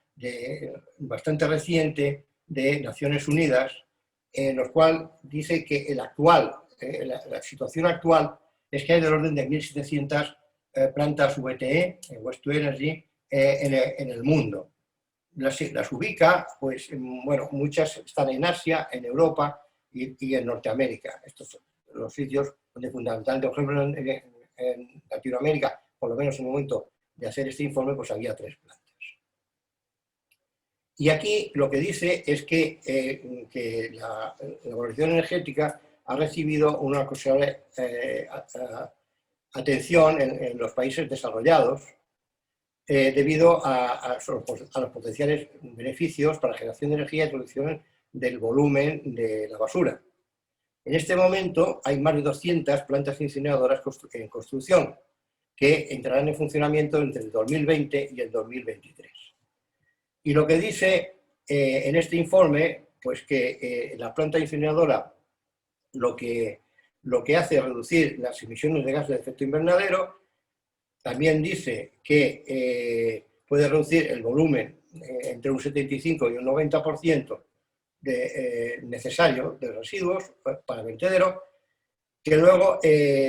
bastante reciente de Naciones Unidas, en el cual dice que la situación actual es que hay del orden de 1.700 plantas VTE, Waste to Energy, en el mundo. Las ubica, pues, bueno, muchas están en Asia, en Europa y en Norteamérica. Estos son los sitios donde fundamentalmente, por ejemplo, en Latinoamérica, por lo menos en el momento de hacer este informe, pues había 3 plantas. Y aquí lo que dice es que la valorización energética ha recibido una considerable atención en los países desarrollados debido a los potenciales beneficios para la generación de energía y reducción del volumen de la basura. En este momento hay más de 200 plantas incineradoras en construcción que entrarán en funcionamiento entre el 2020 y el 2023. Y lo que dice en este informe, pues que la planta incineradora lo que hace es reducir las emisiones de gases de efecto invernadero. También dice que puede reducir el volumen entre un 75 y un 90% necesario de residuos para el vertedero, que luego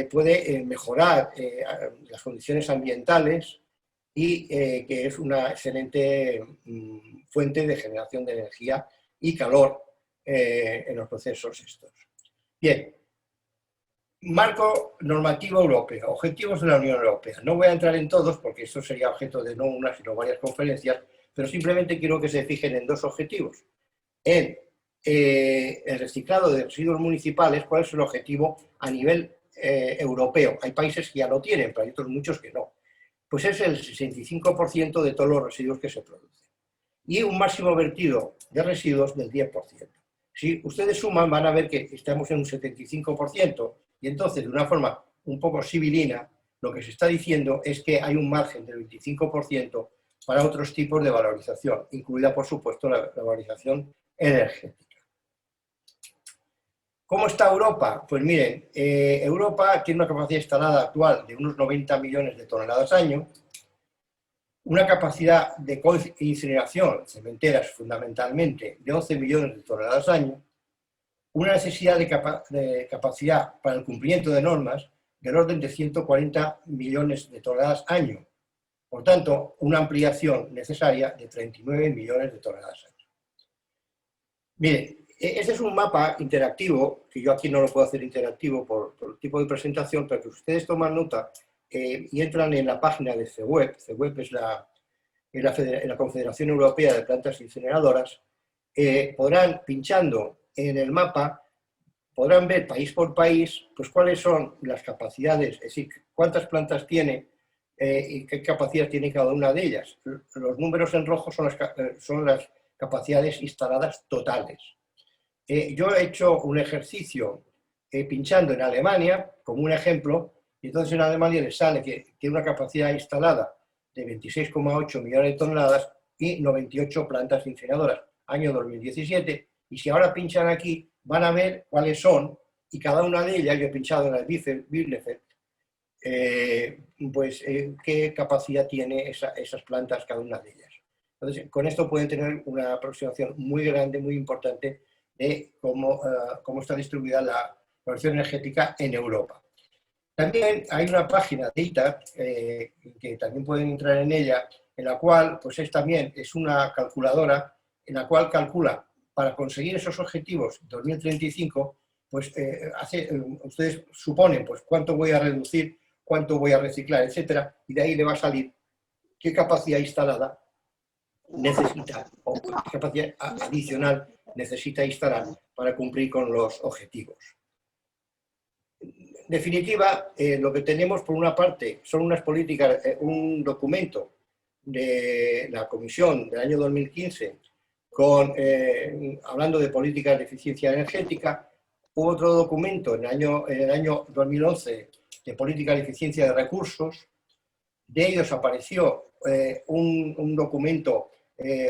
puede mejorar las condiciones ambientales y que es una excelente fuente de generación de energía y calor en los procesos estos. Bien. Marco normativo europeo, objetivos de la Unión Europea. No voy a entrar en todos porque eso sería objeto de no una, sino varias conferencias, pero simplemente quiero que se fijen en 2 objetivos. En el reciclado de residuos municipales, ¿cuál es el objetivo a nivel europeo? Hay países que ya lo tienen, pero hay otros muchos que no. Pues es el 65% de todos los residuos que se producen. Y un máximo vertido de residuos del 10%. Si ustedes suman, van a ver que estamos en un 75%, y entonces, de una forma un poco sibilina, lo que se está diciendo es que hay un margen del 25% para otros tipos de valorización, incluida, por supuesto, la valorización energética. ¿Cómo está Europa? Pues miren, Europa tiene una capacidad instalada actual de unos 90 millones de toneladas año, una capacidad de incineración, cementeras fundamentalmente, de 11 millones de toneladas año, una necesidad de capacidad para el cumplimiento de normas del orden de 140 millones de toneladas año. Por tanto, una ampliación necesaria de 39 millones de toneladas año. Miren, este es un mapa interactivo, que yo aquí no lo puedo hacer interactivo por el tipo de presentación, pero que ustedes toman nota y entran en la página de CEWEP. CEWEP es la Confederación Europea de Plantas Incineradoras. Podrán, pinchando en el mapa, podrán ver país por país pues cuáles son las capacidades, es decir, cuántas plantas tiene y qué capacidad tiene cada una de ellas. Los números en rojo son las capacidades instaladas totales. Yo he hecho un ejercicio pinchando en Alemania, como un ejemplo, y entonces en Alemania les sale que tiene una capacidad instalada de 26,8 millones de toneladas y 98 plantas incineradoras, año 2017, y si ahora pinchan aquí, van a ver cuáles son, y cada una de ellas, yo he pinchado en el Bielefeld, pues qué capacidad tiene esas plantas, cada una de ellas. Entonces, con esto pueden tener una aproximación muy grande, muy importante, de cómo está distribuida la producción energética en Europa. También hay una página de ITAR, que también pueden entrar en ella, en la cual, pues también es una calculadora, en la cual calcula para conseguir esos objetivos 2035, pues ustedes suponen pues cuánto voy a reducir, cuánto voy a reciclar, etcétera, y de ahí le va a salir qué capacidad instalada necesita o qué capacidad adicional necesita instalar para cumplir con los objetivos. En definitiva, lo que tenemos por una parte son unas políticas, un documento de la Comisión del año 2015 hablando de políticas de eficiencia energética, hubo otro documento en el año 2011 de política de eficiencia de recursos. De ellos apareció un documento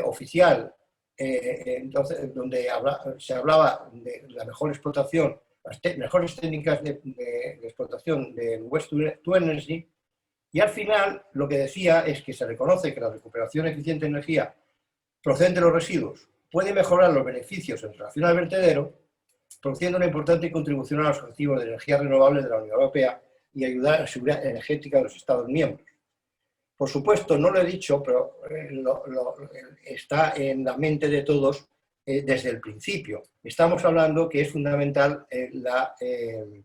oficial entonces, donde se hablaba de la mejor explotación, las mejores técnicas de explotación del Waste to Energy, y al final lo que decía es que se reconoce que la recuperación eficiente de energía procedente de los residuos puede mejorar los beneficios en relación al vertedero, produciendo una importante contribución a los objetivos de energías renovables de la Unión Europea y ayudar a la seguridad energética de los Estados miembros. Por supuesto, no lo he dicho, pero está en la mente de todos desde el principio. Estamos hablando que es fundamental el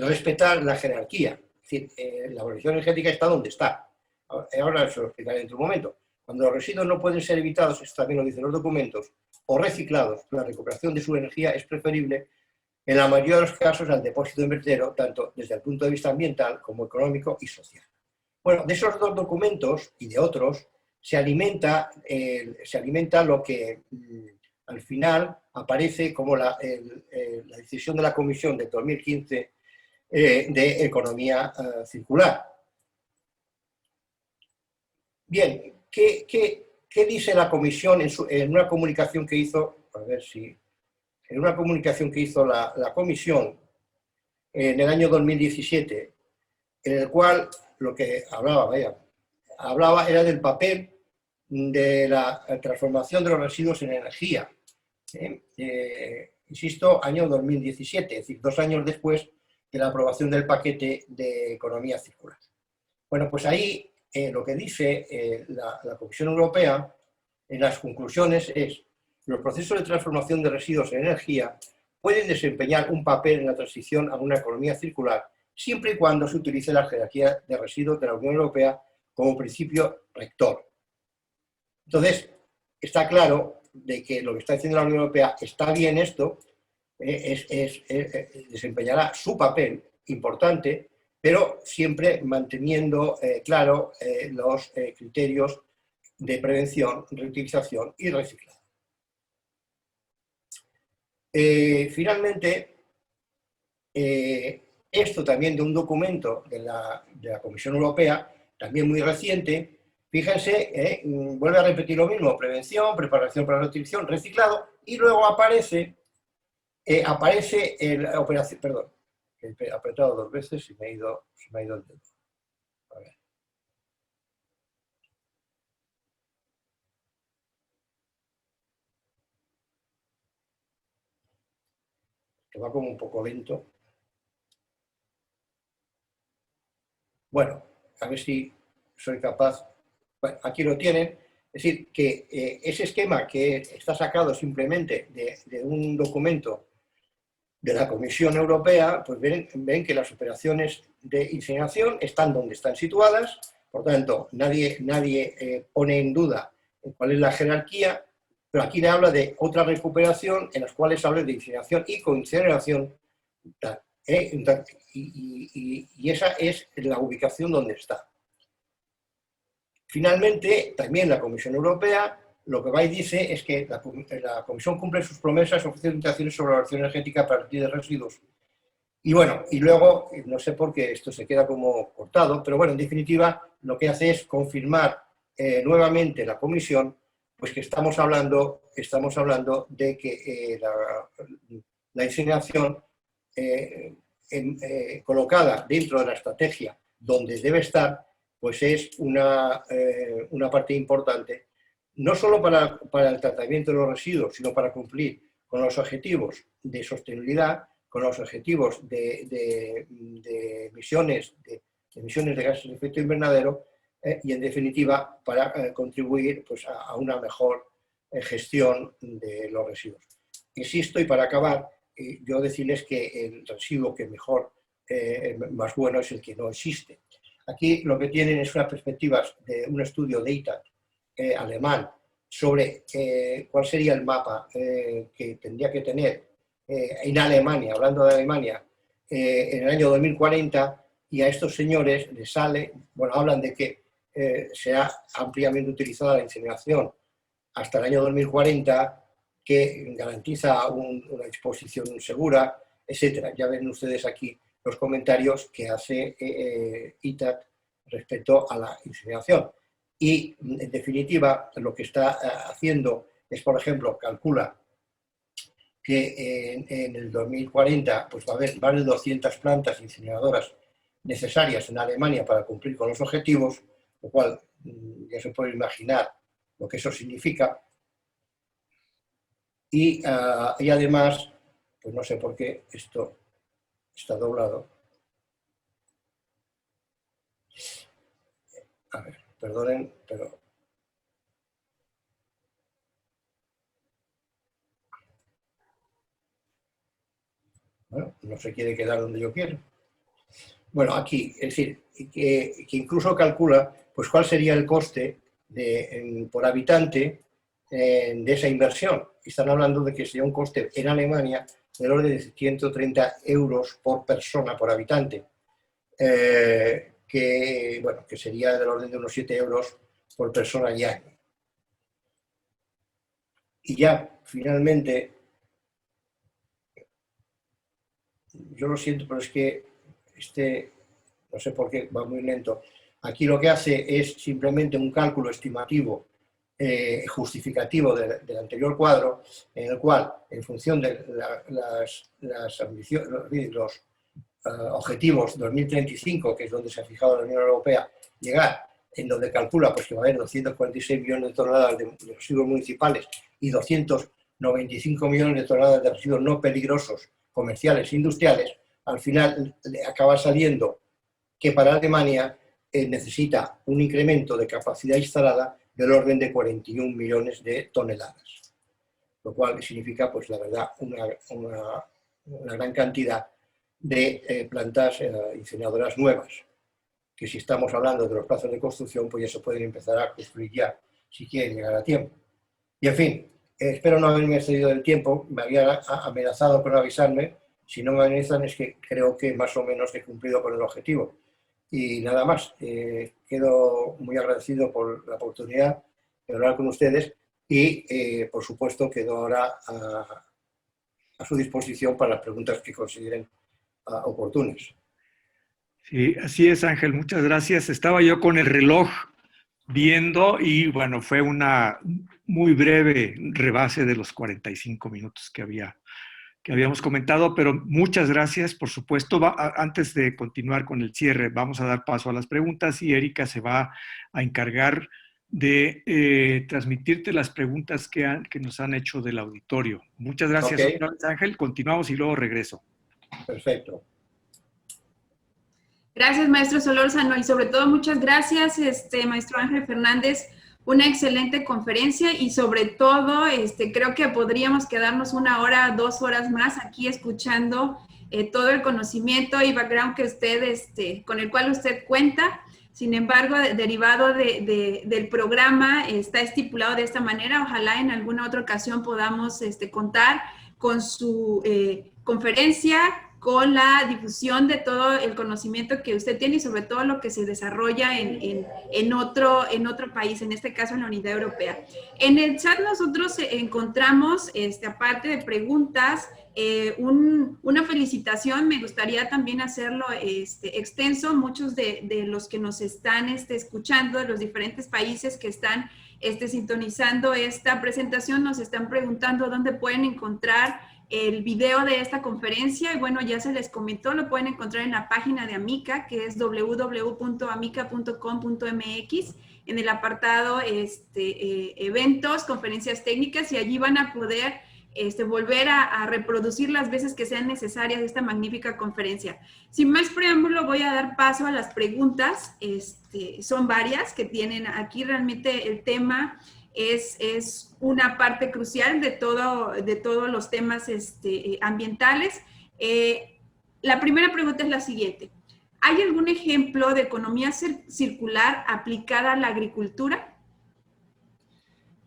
respetar la jerarquía. Es decir, la evaluación energética está donde está. Ahora se lo explicaré dentro de un momento. Cuando los residuos no pueden ser evitados, esto también lo dicen los documentos, o reciclados, la recuperación de su energía es preferible en la mayoría de los casos al depósito en vertedero, tanto desde el punto de vista ambiental como económico y social. Bueno, de esos dos documentos y de otros se alimenta lo que al final aparece como la decisión de la Comisión de 2015 de Economía Circular. Bien, ¿qué dice la Comisión en una comunicación que hizo? A ver si... En una comunicación que hizo la Comisión en el año 2017, en el cual lo que hablaba era del papel de la transformación de los residuos en energía. Insisto, año 2017, es decir, 2 años después de la aprobación del paquete de economía circular. Bueno, pues ahí lo que dice la Comisión Europea en las conclusiones es: los procesos de transformación de residuos en energía pueden desempeñar un papel en la transición a una economía circular, siempre y cuando se utilice la jerarquía de residuos de la Unión Europea como principio rector. Entonces, está claro de que lo que está diciendo la Unión Europea está bien esto, desempeñará su papel importante, pero siempre manteniendo claro los criterios de prevención, reutilización y reciclaje. Finalmente, esto también de un documento de la Comisión Europea, también muy reciente, fíjense, vuelve a repetir lo mismo: prevención, preparación para la reutilización, reciclado, y luego aparece el operación, perdón, he apretado 2 veces y me ha ido el dedo. A ver. Que va como un poco lento. Bueno, a ver si soy capaz. Bueno, aquí lo tienen. Es decir, que ese esquema que está sacado simplemente de un documento de la Comisión Europea, pues ven que las operaciones de incineración están donde están situadas. Por tanto, nadie pone en duda cuál es la jerarquía, pero aquí le habla de otra recuperación en las cuales habla de incineración y coincineración, y esa es la ubicación donde está. Finalmente, también la Comisión Europea lo que va y dice es que la Comisión cumple sus promesas ofreciendo indicaciones sobre la evaluación energética a partir de residuos. Y bueno, y luego, no sé por qué esto se queda como cortado, pero bueno, en definitiva, lo que hace es confirmar nuevamente la Comisión, pues que estamos hablando de que la incineración colocada dentro de la estrategia donde debe estar, pues es una parte importante, no solo para el tratamiento de los residuos, sino para cumplir con los objetivos de sostenibilidad, con los objetivos de emisiones de gases de efecto invernadero y, en definitiva, para contribuir pues, a una mejor gestión de los residuos. Insisto, y para acabar, yo decirles que el residuo que mejor, más bueno es el que no existe. Aquí lo que tienen es unas perspectivas de un estudio de ITAT alemán sobre cuál sería el mapa que tendría que tener en Alemania, hablando de Alemania, en el año 2040, y a estos señores les sale, bueno, hablan de que será ampliamente utilizada la incineración hasta el año 2040, que garantiza una exposición segura, etcétera. Ya ven ustedes aquí los comentarios que hace ITAT respecto a la incineración. Y, en definitiva, lo que está haciendo es, por ejemplo, calcula que en el 2040 pues va a haber más de 200 plantas incineradoras necesarias en Alemania para cumplir con los objetivos, lo cual ya se puede imaginar lo que eso significa. Y además, pues no sé por qué esto está doblado. A ver, perdonen, pero... Bueno, no se quiere quedar donde yo quiero. Bueno, aquí, es decir, que incluso calcula pues cuál sería el coste por habitante de esa inversión. Están hablando de que sería un coste en Alemania del orden de 130 euros por persona, por habitante, que, bueno, que sería del orden de unos 7 euros por persona y año. Y ya, finalmente, yo lo siento, pero es que no sé por qué, va muy lento. Aquí lo que hace es simplemente un cálculo estimativo justificativo del anterior cuadro, en el cual, en función de los objetivos 2035, que es donde se ha fijado la Unión Europea, llegar en donde calcula pues, que va a haber 246 millones de toneladas de residuos municipales y 295 millones de toneladas de residuos no peligrosos, comerciales e industriales, al final acaba saliendo que para Alemania necesita un incremento de capacidad instalada del orden de 41 millones de toneladas, lo cual significa, pues la verdad, una gran cantidad de plantas incineradoras nuevas, que si estamos hablando de los plazos de construcción, pues ya se pueden empezar a construir ya, si quieren llegar a tiempo. Y en fin, espero no haberme excedido del tiempo, me había amenazado con avisarme, si no me amenazan es que creo que más o menos he cumplido con el objetivo. Y nada más, quedo muy agradecido por la oportunidad de hablar con ustedes y, por supuesto, quedo ahora a su disposición para las preguntas que consideren oportunas. Sí, así es, Ángel, muchas gracias. Estaba yo con el reloj viendo y, bueno, fue una muy breve rebase de los 45 minutos que habíamos comentado, pero muchas gracias, por supuesto. Antes de continuar con el cierre, vamos a dar paso a las preguntas y Erika se va a encargar de transmitirte las preguntas que nos han hecho del auditorio. Muchas gracias, Okay. Ángel. Continuamos y luego regreso. Perfecto. Gracias, maestro Solórzano, y sobre todo muchas gracias, maestro Ángel Fernández. Una excelente conferencia y sobre todo creo que podríamos quedarnos 1 hora, 2 horas más aquí escuchando todo el conocimiento y background que usted, con el cual usted cuenta. Sin embargo, derivado del programa está estipulado de esta manera. Ojalá en alguna otra ocasión podamos contar con su conferencia, con la difusión de todo el conocimiento que usted tiene y sobre todo lo que se desarrolla en otro país, en este caso en la Unidad Europea. En el chat nosotros encontramos, aparte de preguntas, una felicitación. Me gustaría también hacerlo extenso. Muchos de los que nos están escuchando de los diferentes países que están sintonizando esta presentación nos están preguntando dónde pueden encontrar el video de esta conferencia. Y bueno, ya se les comentó, lo pueden encontrar en la página de Amica, que es www.amica.com.mx, en el apartado eventos, conferencias técnicas, y allí van a poder volver a reproducir las veces que sean necesarias esta magnífica conferencia. Sin más preámbulo, voy a dar paso a las preguntas. Son varias que tienen aquí. Realmente el tema es una parte crucial de todos los temas ambientales. La primera pregunta es la siguiente. ¿Hay algún ejemplo de economía circular aplicada a la agricultura?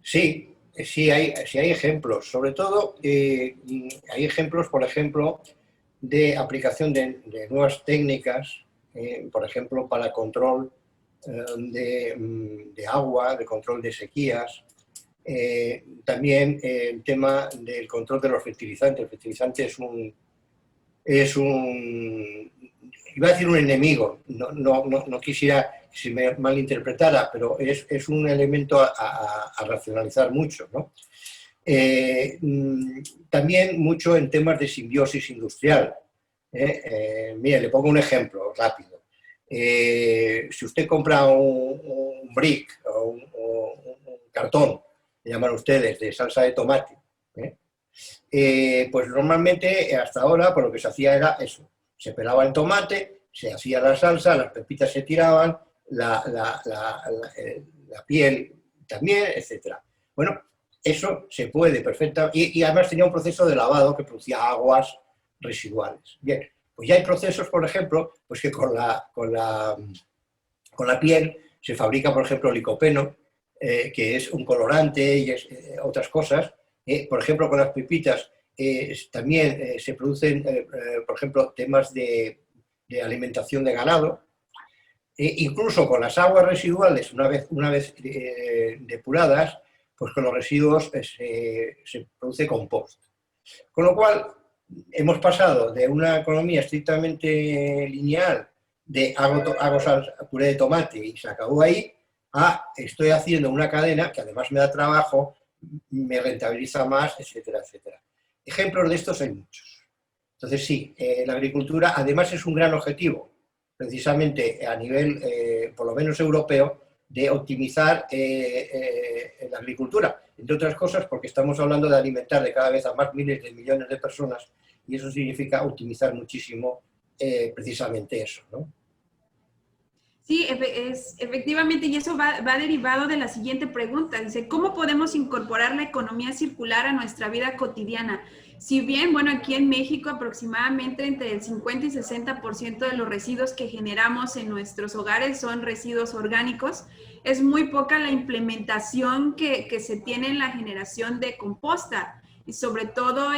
Sí, sí hay ejemplos. Sobre todo, hay ejemplos, por ejemplo, de aplicación de nuevas técnicas, por ejemplo, para control de agua, de control de sequías. También el tema del control de los fertilizantes. El fertilizante es un iba a decir un enemigo, no quisiera que se me malinterpretara, pero es un elemento a racionalizar mucho, ¿no? También mucho en temas de simbiosis industrial. Mire, le pongo un ejemplo rápido. Si usted compra un brick o un cartón, le llaman ustedes, de salsa de tomate, pues normalmente hasta ahora por lo que se hacía era eso. Se pelaba el tomate, se hacía la salsa, las pepitas se tiraban, la piel también, etc. Bueno, eso se puede perfectamente, y además tenía un proceso de lavado que producía aguas residuales. Bien, pues ya hay procesos, por ejemplo, pues que con la piel se fabrica, por ejemplo, licopeno, que es un colorante y otras cosas. Por ejemplo, con las pepitas también se producen, por ejemplo, temas de alimentación de ganado. Incluso con las aguas residuales, una vez depuradas, pues con los residuos se produce compost. Con lo cual, hemos pasado de una economía estrictamente lineal, de hago puré de tomate y se acabó ahí, a estoy haciendo una cadena que además me da trabajo, me rentabiliza más, etcétera, etcétera. Ejemplos de estos hay muchos. Entonces sí, la agricultura además es un gran objetivo, precisamente a nivel, por lo menos europeo, de optimizar la agricultura. Entre otras cosas porque estamos hablando de alimentar de cada vez a más miles de millones de personas y eso significa optimizar muchísimo precisamente eso, ¿no? Sí, efectivamente, y eso va derivado de la siguiente pregunta. Dice, ¿cómo podemos incorporar la economía circular a nuestra vida cotidiana? Si bien, bueno, aquí en México aproximadamente entre el 50 y 60% de los residuos que generamos en nuestros hogares son residuos orgánicos, es muy poca la implementación que se tiene en la generación de composta. Y sobre todo,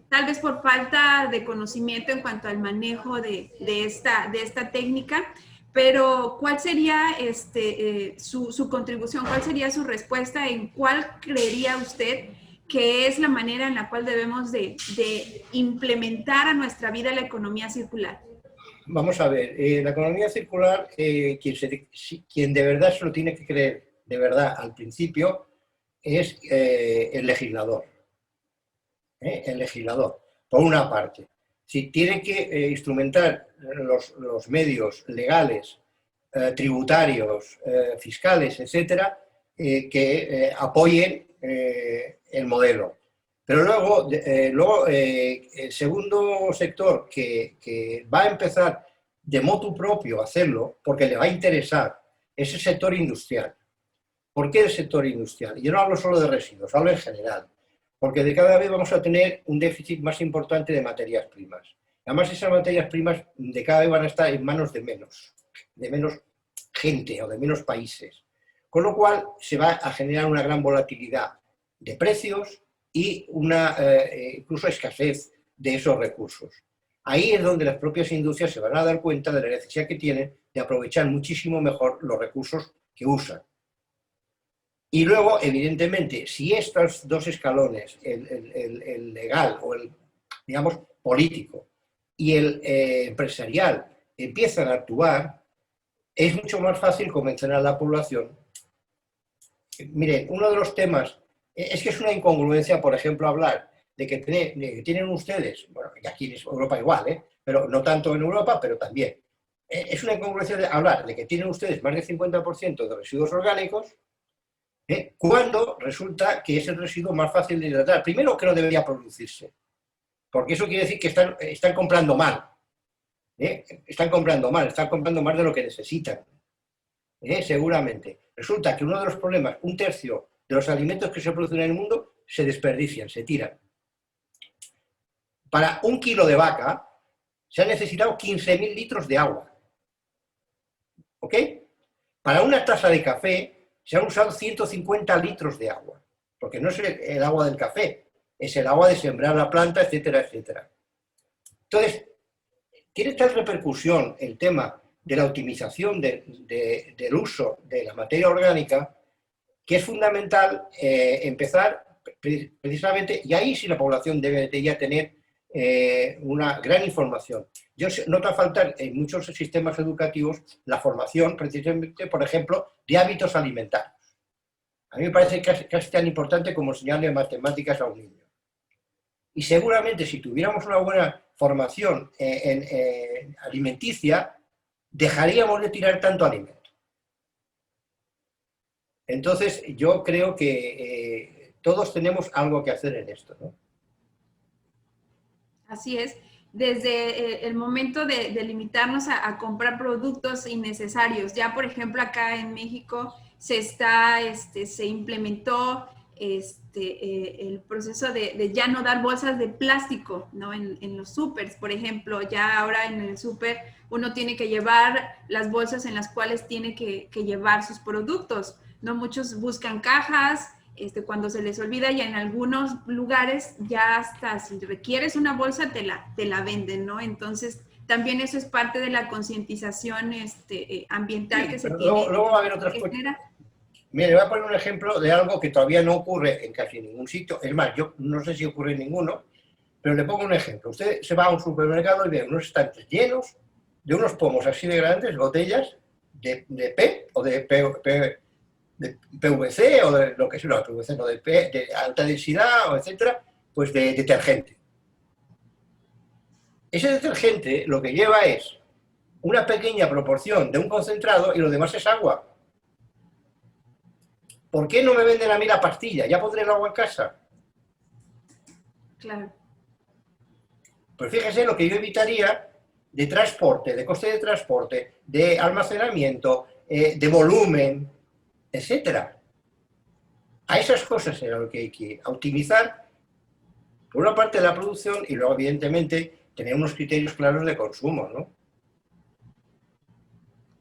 tal vez por falta de conocimiento en cuanto al manejo de esta técnica. Pero, ¿cuál sería su contribución? ¿Cuál sería su respuesta? ¿En cuál creería usted que es la manera en la cual debemos de implementar a nuestra vida la economía circular? Vamos a ver, la economía circular, quien de verdad se lo tiene que creer, de verdad, al principio, es el legislador. El legislador, por una parte. Si tiene que instrumentar los medios legales, tributarios, fiscales, etcétera, que apoyen el modelo. Pero luego el segundo sector que va a empezar de motu propio a hacerlo, porque le va a interesar, es el sector industrial. ¿Por qué el sector industrial? Yo no hablo solo de residuos, hablo en general. Porque de cada vez vamos a tener un déficit más importante de materias primas. Además, esas materias primas de cada vez van a estar en manos de menos gente o de menos países. Con lo cual, se va a generar una gran volatilidad de precios y una incluso escasez de esos recursos. Ahí es donde las propias industrias se van a dar cuenta de la necesidad que tienen de aprovechar muchísimo mejor los recursos que usan. Y luego, evidentemente, si estos dos escalones, el legal o el, digamos, político y el empresarial empiezan a actuar, es mucho más fácil convencer a la población. Miren, uno de los temas, es que es una incongruencia, por ejemplo, hablar de que tienen ustedes, bueno, y aquí en Europa igual, pero no tanto en Europa, pero también. Es una incongruencia de hablar de que tienen ustedes más del 50% de residuos orgánicos, cuando resulta que es el residuo más fácil de tratar. Primero, que no debería producirse, porque eso quiere decir que están comprando mal. Están comprando mal de lo que necesitan. Seguramente. Resulta que uno de los problemas, un tercio de los alimentos que se producen en el mundo se desperdician, se tiran. Para 1 kilo de vaca se han necesitado 15.000 litros de agua. ¿Ok? Para una taza de café se han usado 150 litros de agua, porque no es el agua del café, es el agua de sembrar la planta, etcétera, etcétera. Entonces, tiene tal repercusión el tema de la optimización del uso de la materia orgánica, que es fundamental empezar precisamente, y ahí sí la población debe de ya tener una gran información. Yo noto faltar en muchos sistemas educativos la formación, precisamente, por ejemplo, de hábitos alimentarios. A mí me parece casi tan importante como enseñarle matemáticas a un niño. Y seguramente si tuviéramos una buena formación alimenticia, dejaríamos de tirar tanto alimento. Entonces, yo creo que todos tenemos algo que hacer en esto, ¿no? Así es. Desde el momento de limitarnos a comprar productos innecesarios. Ya, por ejemplo, acá en México se implementó el proceso de ya no dar bolsas de plástico, ¿no? En los súpers, por ejemplo, ya ahora en el súper uno tiene que llevar las bolsas en las cuales tiene que llevar sus productos, ¿no? Muchos buscan cajas, cuando se les olvida, y en algunos lugares ya hasta si requieres una bolsa te la venden, ¿no? Entonces también eso es parte de la concientización ambiental, sí, que se tiene. Luego va a haber otras cosas. Mire, voy a poner un ejemplo de algo que todavía no ocurre en casi ningún sitio. Es más, yo no sé si ocurre en ninguno, pero le pongo un ejemplo. Usted se va a un supermercado y ve unos estantes llenos de unos pomos así de grandes, botellas de P o de PVC o de lo que sea, no, PVC no, de alta densidad, o etcétera, pues de detergente. Ese detergente lo que lleva es una pequeña proporción de un concentrado y lo demás es agua. ¿Por qué no me venden a mí la pastilla? ¿Ya pondré el agua en casa? Claro. Pues fíjese lo que yo evitaría de transporte, de coste de transporte, de almacenamiento, de volumen, etcétera. A esas cosas era lo que hay que optimizar, por una parte de la producción y luego, evidentemente, tener unos criterios claros de consumo, ¿no?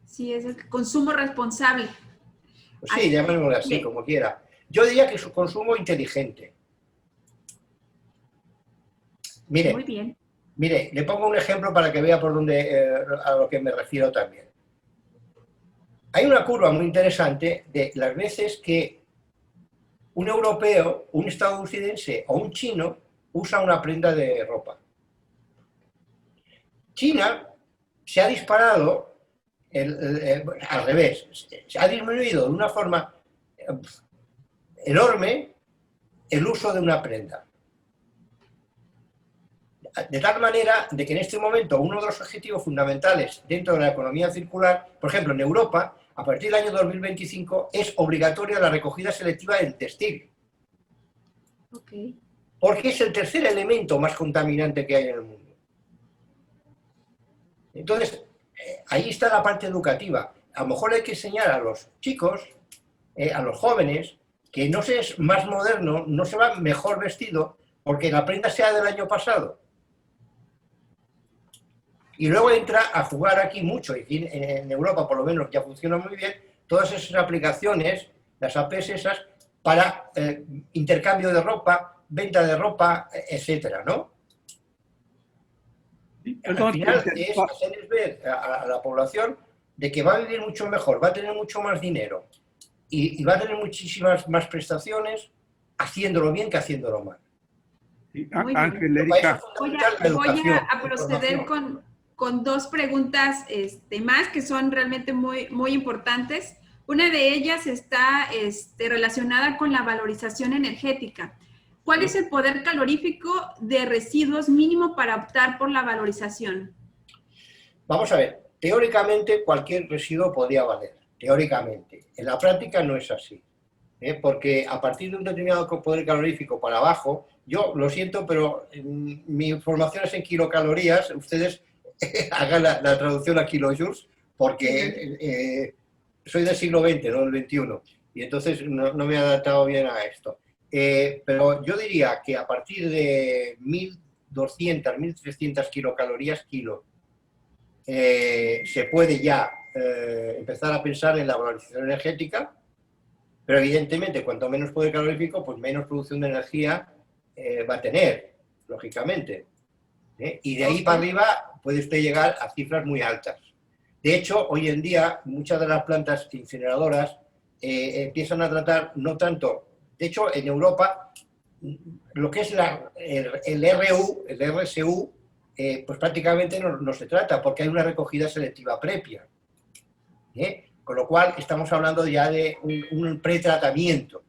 Sí, es el consumo responsable. Sí, llamémoslo así, como quiera. Yo diría que su consumo inteligente. Mire, muy bien. Mire, le pongo un ejemplo para que vea por dónde, a lo que me refiero también. Hay una curva muy interesante de las veces que un europeo, un estadounidense o un chino usa una prenda de ropa. China se ha disparado al revés, se ha disminuido de una forma enorme el uso de una prenda. De tal manera de que en este momento uno de los objetivos fundamentales dentro de la economía circular, por ejemplo en Europa, a partir del año 2025 es obligatoria la recogida selectiva del textil. Okay. Porque es el tercer elemento más contaminante que hay en el mundo. Entonces, ahí está la parte educativa. A lo mejor hay que enseñar a los chicos, a los jóvenes, que no se es más moderno, no se va mejor vestido porque la prenda sea del año pasado. Y luego entra a jugar aquí mucho, y en Europa por lo menos ya funciona muy bien, todas esas aplicaciones, las APs esas, para intercambio de ropa, venta de ropa, etcétera, ¿no? Al final es hacerles ver a la población de que va a vivir mucho mejor, va a tener mucho más dinero y va a tener muchísimas más prestaciones haciéndolo bien que haciéndolo mal. Ángel, Erika. Voy a proceder con dos preguntas más que son realmente muy, muy importantes. Una de ellas está relacionada con la valorización energética. ¿Cuál es el poder calorífico de residuos mínimo para optar por la valorización? Vamos a ver, teóricamente cualquier residuo podría valer, teóricamente. En la práctica no es así, porque a partir de un determinado poder calorífico para abajo, yo lo siento, pero mi formación es en kilocalorías, ustedes hagan la traducción a kilojoules, porque soy del siglo XX, no del XXI. y entonces no me he adaptado bien a esto. Pero yo diría que a partir de 1.200, 1.300 kilocalorías kilo, se puede ya empezar a pensar en la valorización energética, pero evidentemente cuanto menos poder calorífico, pues menos producción de energía va a tener, lógicamente. Y de ahí para arriba puede usted llegar a cifras muy altas. De hecho, hoy en día muchas de las plantas incineradoras empiezan a tratar no tanto, de hecho en Europa lo que es el RSU, pues prácticamente no se trata porque hay una recogida selectiva previa. Con lo cual estamos hablando ya de un pretratamiento,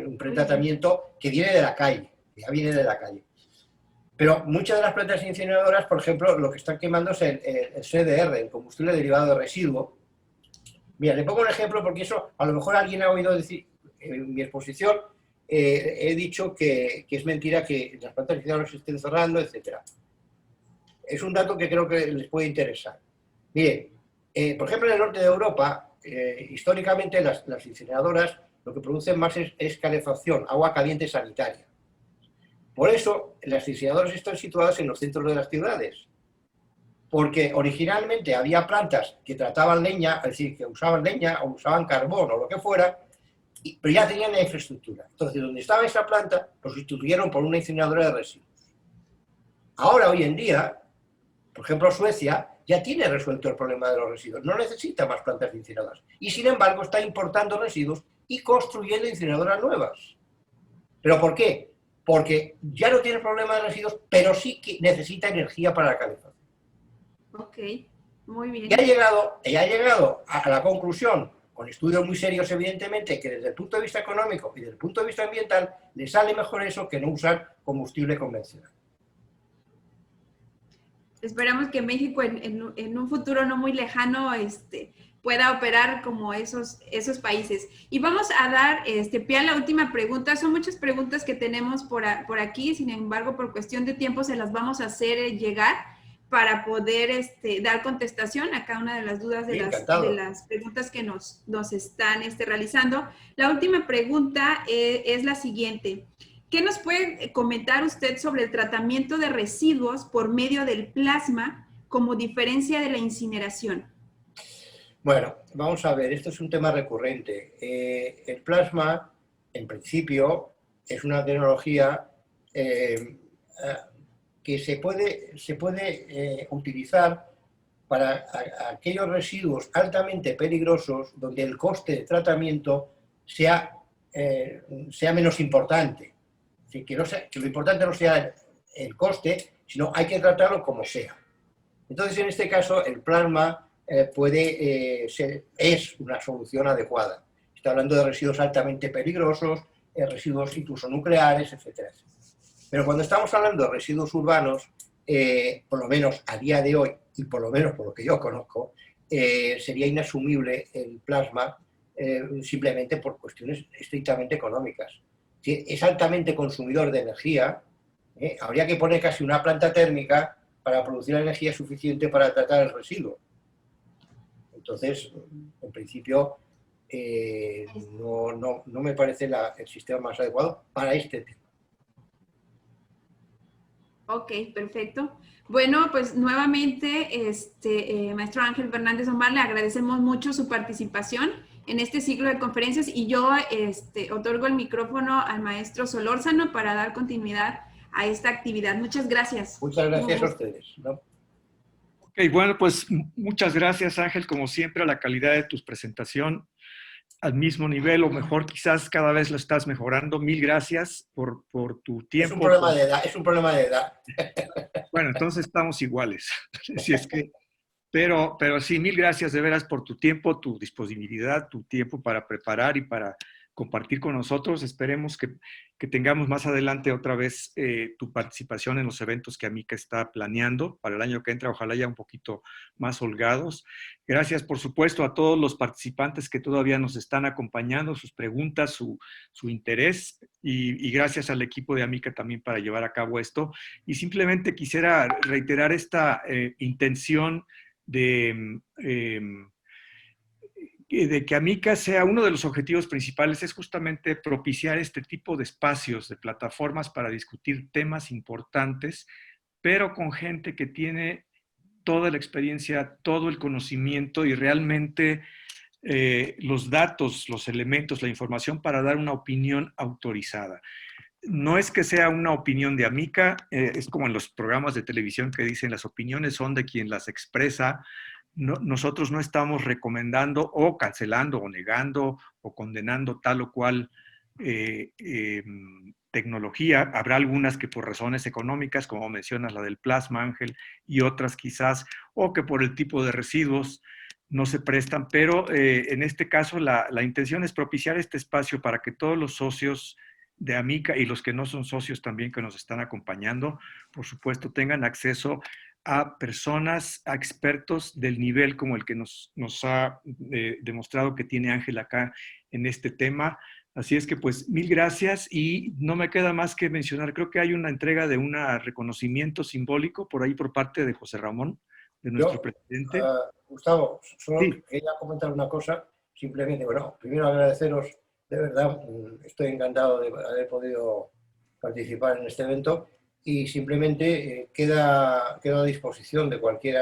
un pretratamiento que viene de la calle, ya viene de la calle. Pero muchas de las plantas incineradoras, por ejemplo, lo que están quemando es el CDR, el combustible derivado de residuo. Mira, le pongo un ejemplo porque eso a lo mejor alguien ha oído decir en mi exposición, he dicho que es mentira que las plantas incineradoras se estén cerrando, etc. Es un dato que creo que les puede interesar. Miren, por ejemplo, en el norte de Europa, históricamente las incineradoras lo que producen más es calefacción, agua caliente sanitaria. Por eso, las incineradoras están situadas en los centros de las ciudades, porque originalmente había plantas que trataban leña, es decir, que usaban leña o usaban carbón o lo que fuera, pero ya tenían la infraestructura. Entonces, donde estaba esa planta, lo sustituyeron por una incineradora de residuos. Ahora, hoy en día, por ejemplo, Suecia ya tiene resuelto el problema de los residuos, no necesita más plantas incineradoras. Y sin embargo, está importando residuos y construyendo incineradoras nuevas. ¿Pero por qué? Porque ya no tiene problema de residuos, pero sí que necesita energía para la calefacción. Ok, muy bien. Y ha llegado a la conclusión, con estudios muy serios evidentemente, que desde el punto de vista económico y desde el punto de vista ambiental, le sale mejor eso que no usar combustible convencional. Esperamos que México en un futuro no muy lejano pueda operar como esos países. Y vamos a dar pie a la última pregunta. Son muchas preguntas que tenemos por aquí, sin embargo, por cuestión de tiempo se las vamos a hacer llegar para poder dar contestación a cada una de las dudas de las preguntas que nos están realizando. La última pregunta es la siguiente. ¿Qué nos puede comentar usted sobre el tratamiento de residuos por medio del plasma como diferencia de la incineración? Bueno, vamos a ver, esto es un tema recurrente. El plasma, en principio, es una tecnología que se puede utilizar para aquellos residuos altamente peligrosos donde el coste de tratamiento sea menos importante. Es decir, que lo importante no sea el coste, sino hay que tratarlo como sea. Entonces, en este caso, el plasma es una solución adecuada. Está hablando de residuos altamente peligrosos, residuos incluso nucleares, etcétera, etcétera. Pero cuando estamos hablando de residuos urbanos, por lo menos a día de hoy, y por lo menos por lo que yo conozco, sería inasumible el plasma simplemente por cuestiones estrictamente económicas. Si es altamente consumidor de energía, habría que poner casi una planta térmica para producir la energía suficiente para tratar el residuo. Entonces, en principio, no me parece el sistema más adecuado para este tema. Ok, perfecto. Bueno, pues nuevamente, maestro Ángel Fernández Omar, le agradecemos mucho su participación en este ciclo de conferencias y yo otorgo el micrófono al maestro Solórzano para dar continuidad a esta actividad. Muchas gracias. Muchas gracias a ustedes, ¿no? Ok, bueno, pues muchas gracias, Ángel, como siempre, a la calidad de tu presentación, al mismo nivel o mejor, quizás cada vez lo estás mejorando. Mil gracias por tu tiempo. Es un problema de edad. Bueno, entonces estamos iguales. Si es que, pero sí, mil gracias de veras por tu tiempo, tu disponibilidad, tu tiempo para preparar y para compartir con nosotros. Esperemos que tengamos más adelante otra vez tu participación en los eventos que Amica está planeando para el año que entra, ojalá ya un poquito más holgados. Gracias, por supuesto, a todos los participantes que todavía nos están acompañando, sus preguntas, su interés, y gracias al equipo de Amica también para llevar a cabo esto. Y simplemente quisiera reiterar esta intención de de que Amica sea uno de los objetivos principales es justamente propiciar este tipo de espacios, de plataformas para discutir temas importantes, pero con gente que tiene toda la experiencia, todo el conocimiento y realmente los datos, los elementos, la información para dar una opinión autorizada. No es que sea una opinión de Amica, es como en los programas de televisión que dicen las opiniones son de quien las expresa. No, nosotros no estamos recomendando o cancelando o negando o condenando tal o cual tecnología. Habrá algunas que por razones económicas, como mencionas la del plasma, Ángel, y otras quizás, o que por el tipo de residuos no se prestan, pero en este caso la intención es propiciar este espacio para que todos los socios de Amica y los que no son socios también que nos están acompañando, por supuesto, tengan acceso a personas, a expertos del nivel como el que nos ha demostrado que tiene Ángel acá en este tema. Así es que pues mil gracias y no me queda más que mencionar, creo que hay una entrega de un reconocimiento simbólico por ahí por parte de José Ramón, de nuestro presidente. Gustavo, solo Sí. quería comentar una cosa, simplemente, bueno, primero agradeceros, de verdad, estoy encantado de haber podido participar en este evento y simplemente queda a disposición de cualquier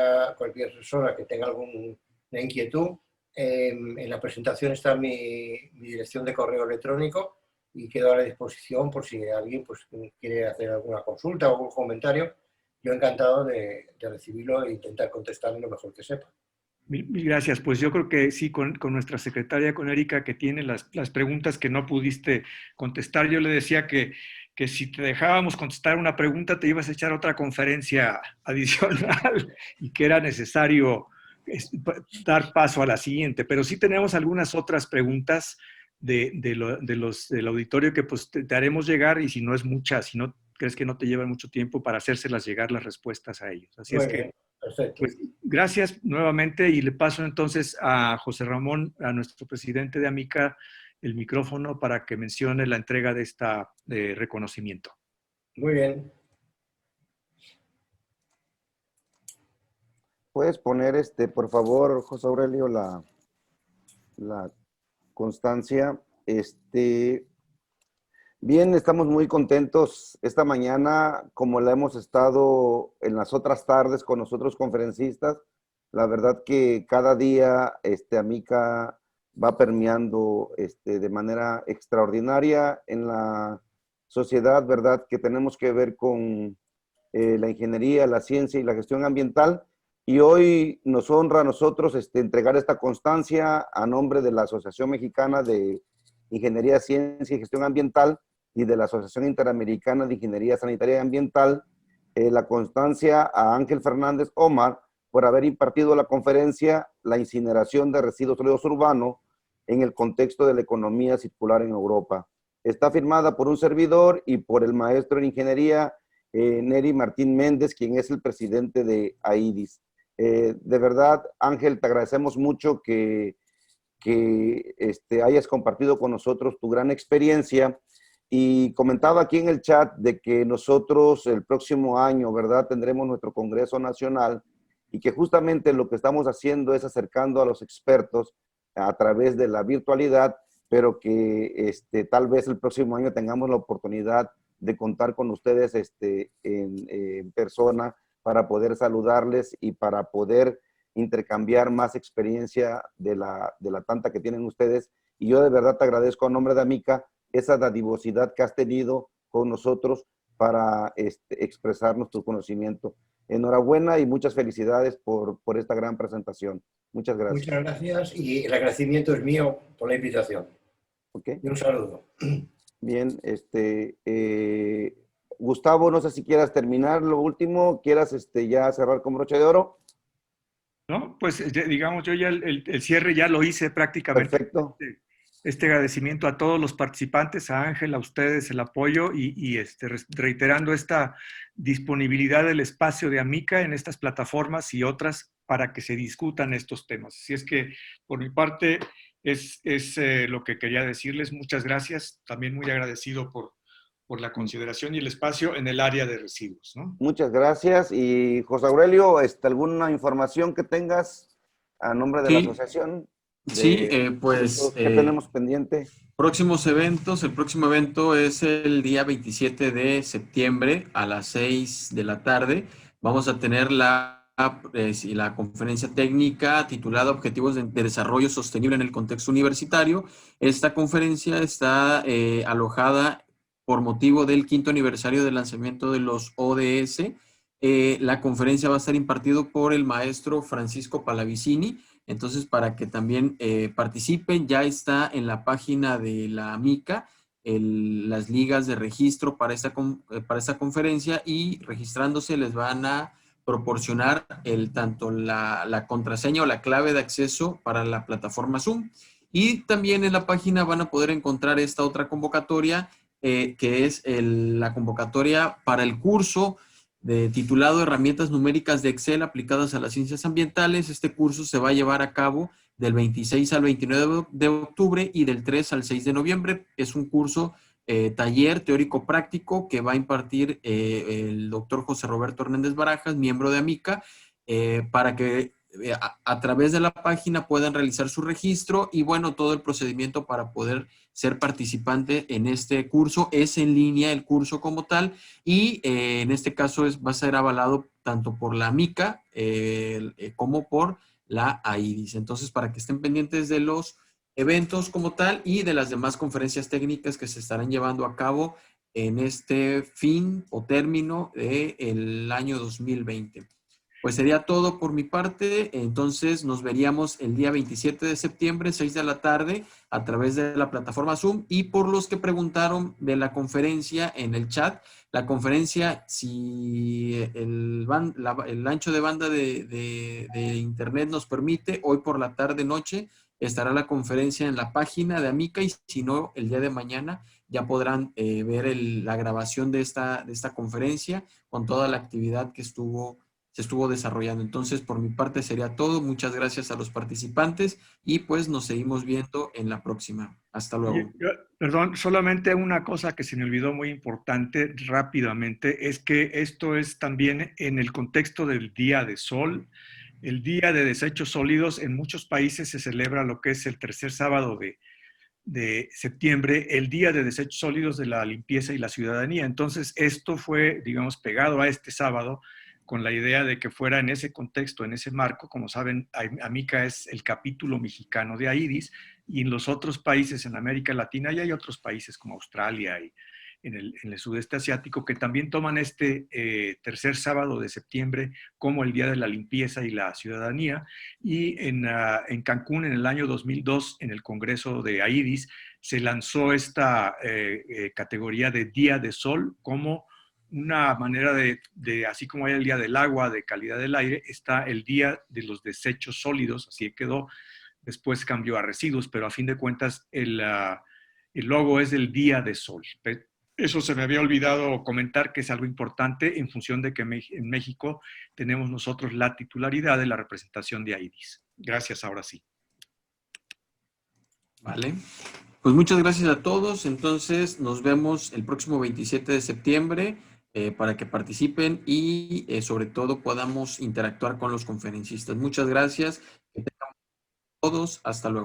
persona que tenga alguna inquietud. En la presentación está mi dirección de correo electrónico y quedo a la disposición por si alguien pues, quiere hacer alguna consulta o algún comentario. Yo encantado de recibirlo e intentar contestarle lo mejor que sepa. Mil gracias. Pues yo creo que sí, con nuestra secretaria, con Erika, que tiene las preguntas que no pudiste contestar. Yo le decía que si te dejábamos contestar una pregunta, te ibas a echar otra conferencia adicional y que era necesario dar paso a la siguiente. Pero sí tenemos algunas otras preguntas del auditorio que pues te haremos llegar y si no es mucha, si no crees que no te lleva mucho tiempo para hacérselas llegar las respuestas a ellos. Así es que, perfecto. Pues, gracias nuevamente y le paso entonces a José Ramón, a nuestro presidente de Amica, el micrófono para que mencione la entrega de esta reconocimiento. Muy bien. ¿Puedes poner, por favor, José Aurelio, la constancia? Bien, estamos muy contentos esta mañana, como la hemos estado en las otras tardes con nosotros conferencistas. La verdad que cada día Amica va permeando de manera extraordinaria en la sociedad, ¿verdad? Que tenemos que ver con la ingeniería, la ciencia y la gestión ambiental. Y hoy nos honra a nosotros entregar esta constancia a nombre de la Asociación Mexicana de Ingeniería, Ciencia y Gestión Ambiental y de la Asociación Interamericana de Ingeniería Sanitaria y Ambiental, la constancia a Ángel Fernández Omar por haber impartido la conferencia La incineración de residuos sólidos urbanos en el contexto de la economía circular en Europa. Está firmada por un servidor y por el maestro en ingeniería Neri Martín Méndez, quien es el presidente de AIDIS. De verdad, Ángel, te agradecemos mucho que hayas compartido con nosotros tu gran experiencia. Y comentaba aquí en el chat de que nosotros el próximo año, ¿verdad?, tendremos nuestro Congreso Nacional y que justamente lo que estamos haciendo es acercando a los expertos a través de la virtualidad, pero que tal vez el próximo año tengamos la oportunidad de contar con ustedes en persona para poder saludarles y para poder intercambiar más experiencia de la tanta que tienen ustedes. Y yo de verdad te agradezco a nombre de Amica esa dadivosidad que has tenido con nosotros para expresarnos tu conocimiento. Enhorabuena y muchas felicidades por esta gran presentación. Muchas gracias. Muchas gracias y el agradecimiento es mío por la invitación. Okay. Y un saludo. Bien, Gustavo, no sé si quieras terminar lo último, quieras ya cerrar con broche de oro. No, pues digamos, yo ya el cierre ya lo hice prácticamente. Perfecto. Este agradecimiento a todos los participantes, a Ángel, a ustedes el apoyo y reiterando esta disponibilidad del espacio de Amica en estas plataformas y otras para que se discutan estos temas. Así es que por mi parte es lo que quería decirles. Muchas gracias. También muy agradecido por la consideración y el espacio en el área de residuos, ¿no? Muchas gracias. Y José Aurelio, ¿alguna información que tengas a nombre de la asociación? Sí, pues ¿qué tenemos pendiente? próximos eventos. El próximo evento es el día 27 de septiembre a las 6 de la tarde. Vamos a tener la conferencia técnica titulada Objetivos de Desarrollo Sostenible en el Contexto Universitario. Esta conferencia está alojada por motivo del 5º aniversario del lanzamiento de los ODS. La conferencia va a estar impartida por el maestro Francisco Palavicini. Entonces, para que también participen, ya está en la página de la MICA las ligas de registro para esta conferencia, y registrándose les van a proporcionar tanto la contraseña o la clave de acceso para la plataforma Zoom. Y también en la página van a poder encontrar esta otra convocatoria, que es la convocatoria para el curso titulado Herramientas numéricas de Excel aplicadas a las ciencias ambientales. Este curso se va a llevar a cabo del 26 al 29 de octubre y del 3 al 6 de noviembre. Es un curso taller teórico práctico que va a impartir el doctor José Roberto Hernández Barajas, miembro de AMICA, para que a través de la página puedan realizar su registro y, bueno, todo el procedimiento para poder ser participante en este curso. Es en línea el curso como tal, y en este caso va a ser avalado tanto por la MICA como por la AIDIS. Entonces, para que estén pendientes de los eventos como tal y de las demás conferencias técnicas que se estarán llevando a cabo en este fin o término del año 2020. Pues sería todo por mi parte. Entonces nos veríamos el día 27 de septiembre, 6 de la tarde, a través de la plataforma Zoom. Y por los que preguntaron de la conferencia en el chat, la conferencia, si el ancho de banda de internet nos permite, hoy por la tarde-noche estará la conferencia en la página de AMICA, y si no, el día de mañana ya podrán ver la grabación de esta conferencia con toda la actividad que se estuvo desarrollando. Entonces, por mi parte sería todo. Muchas gracias a los participantes y pues nos seguimos viendo en la próxima. Hasta luego. Perdón, solamente una cosa que se me olvidó muy importante rápidamente, es que esto es también en el contexto del Día de Sol. El Día de Desechos Sólidos en muchos países se celebra lo que es el tercer sábado de septiembre, el Día de Desechos Sólidos de la Limpieza y la Ciudadanía. Entonces, esto fue, digamos, pegado a este sábado, con la idea de que fuera en ese contexto, en ese marco. Como saben, AMICA es el capítulo mexicano de AIDIS, y en los otros países en América Latina, y hay otros países como Australia y en el sudeste asiático, que también toman este tercer sábado de septiembre como el Día de la Limpieza y la Ciudadanía. Y en Cancún, en el año 2002, en el Congreso de AIDIS, se lanzó esta categoría de Día de Sol como una manera de, así como hay el Día del Agua, de calidad del aire, está el Día de los Desechos Sólidos, así quedó. Después cambió a residuos, pero a fin de cuentas el logo es del Día de Sol. Eso se me había olvidado comentar, que es algo importante en función de que en México tenemos nosotros la titularidad de la representación de AIDIS. Gracias, ahora sí. Vale. Pues muchas gracias a todos. Entonces nos vemos el próximo 27 de septiembre para que participen y sobre todo podamos interactuar con los conferencistas. Muchas gracias. Que tengamos todos. Hasta luego.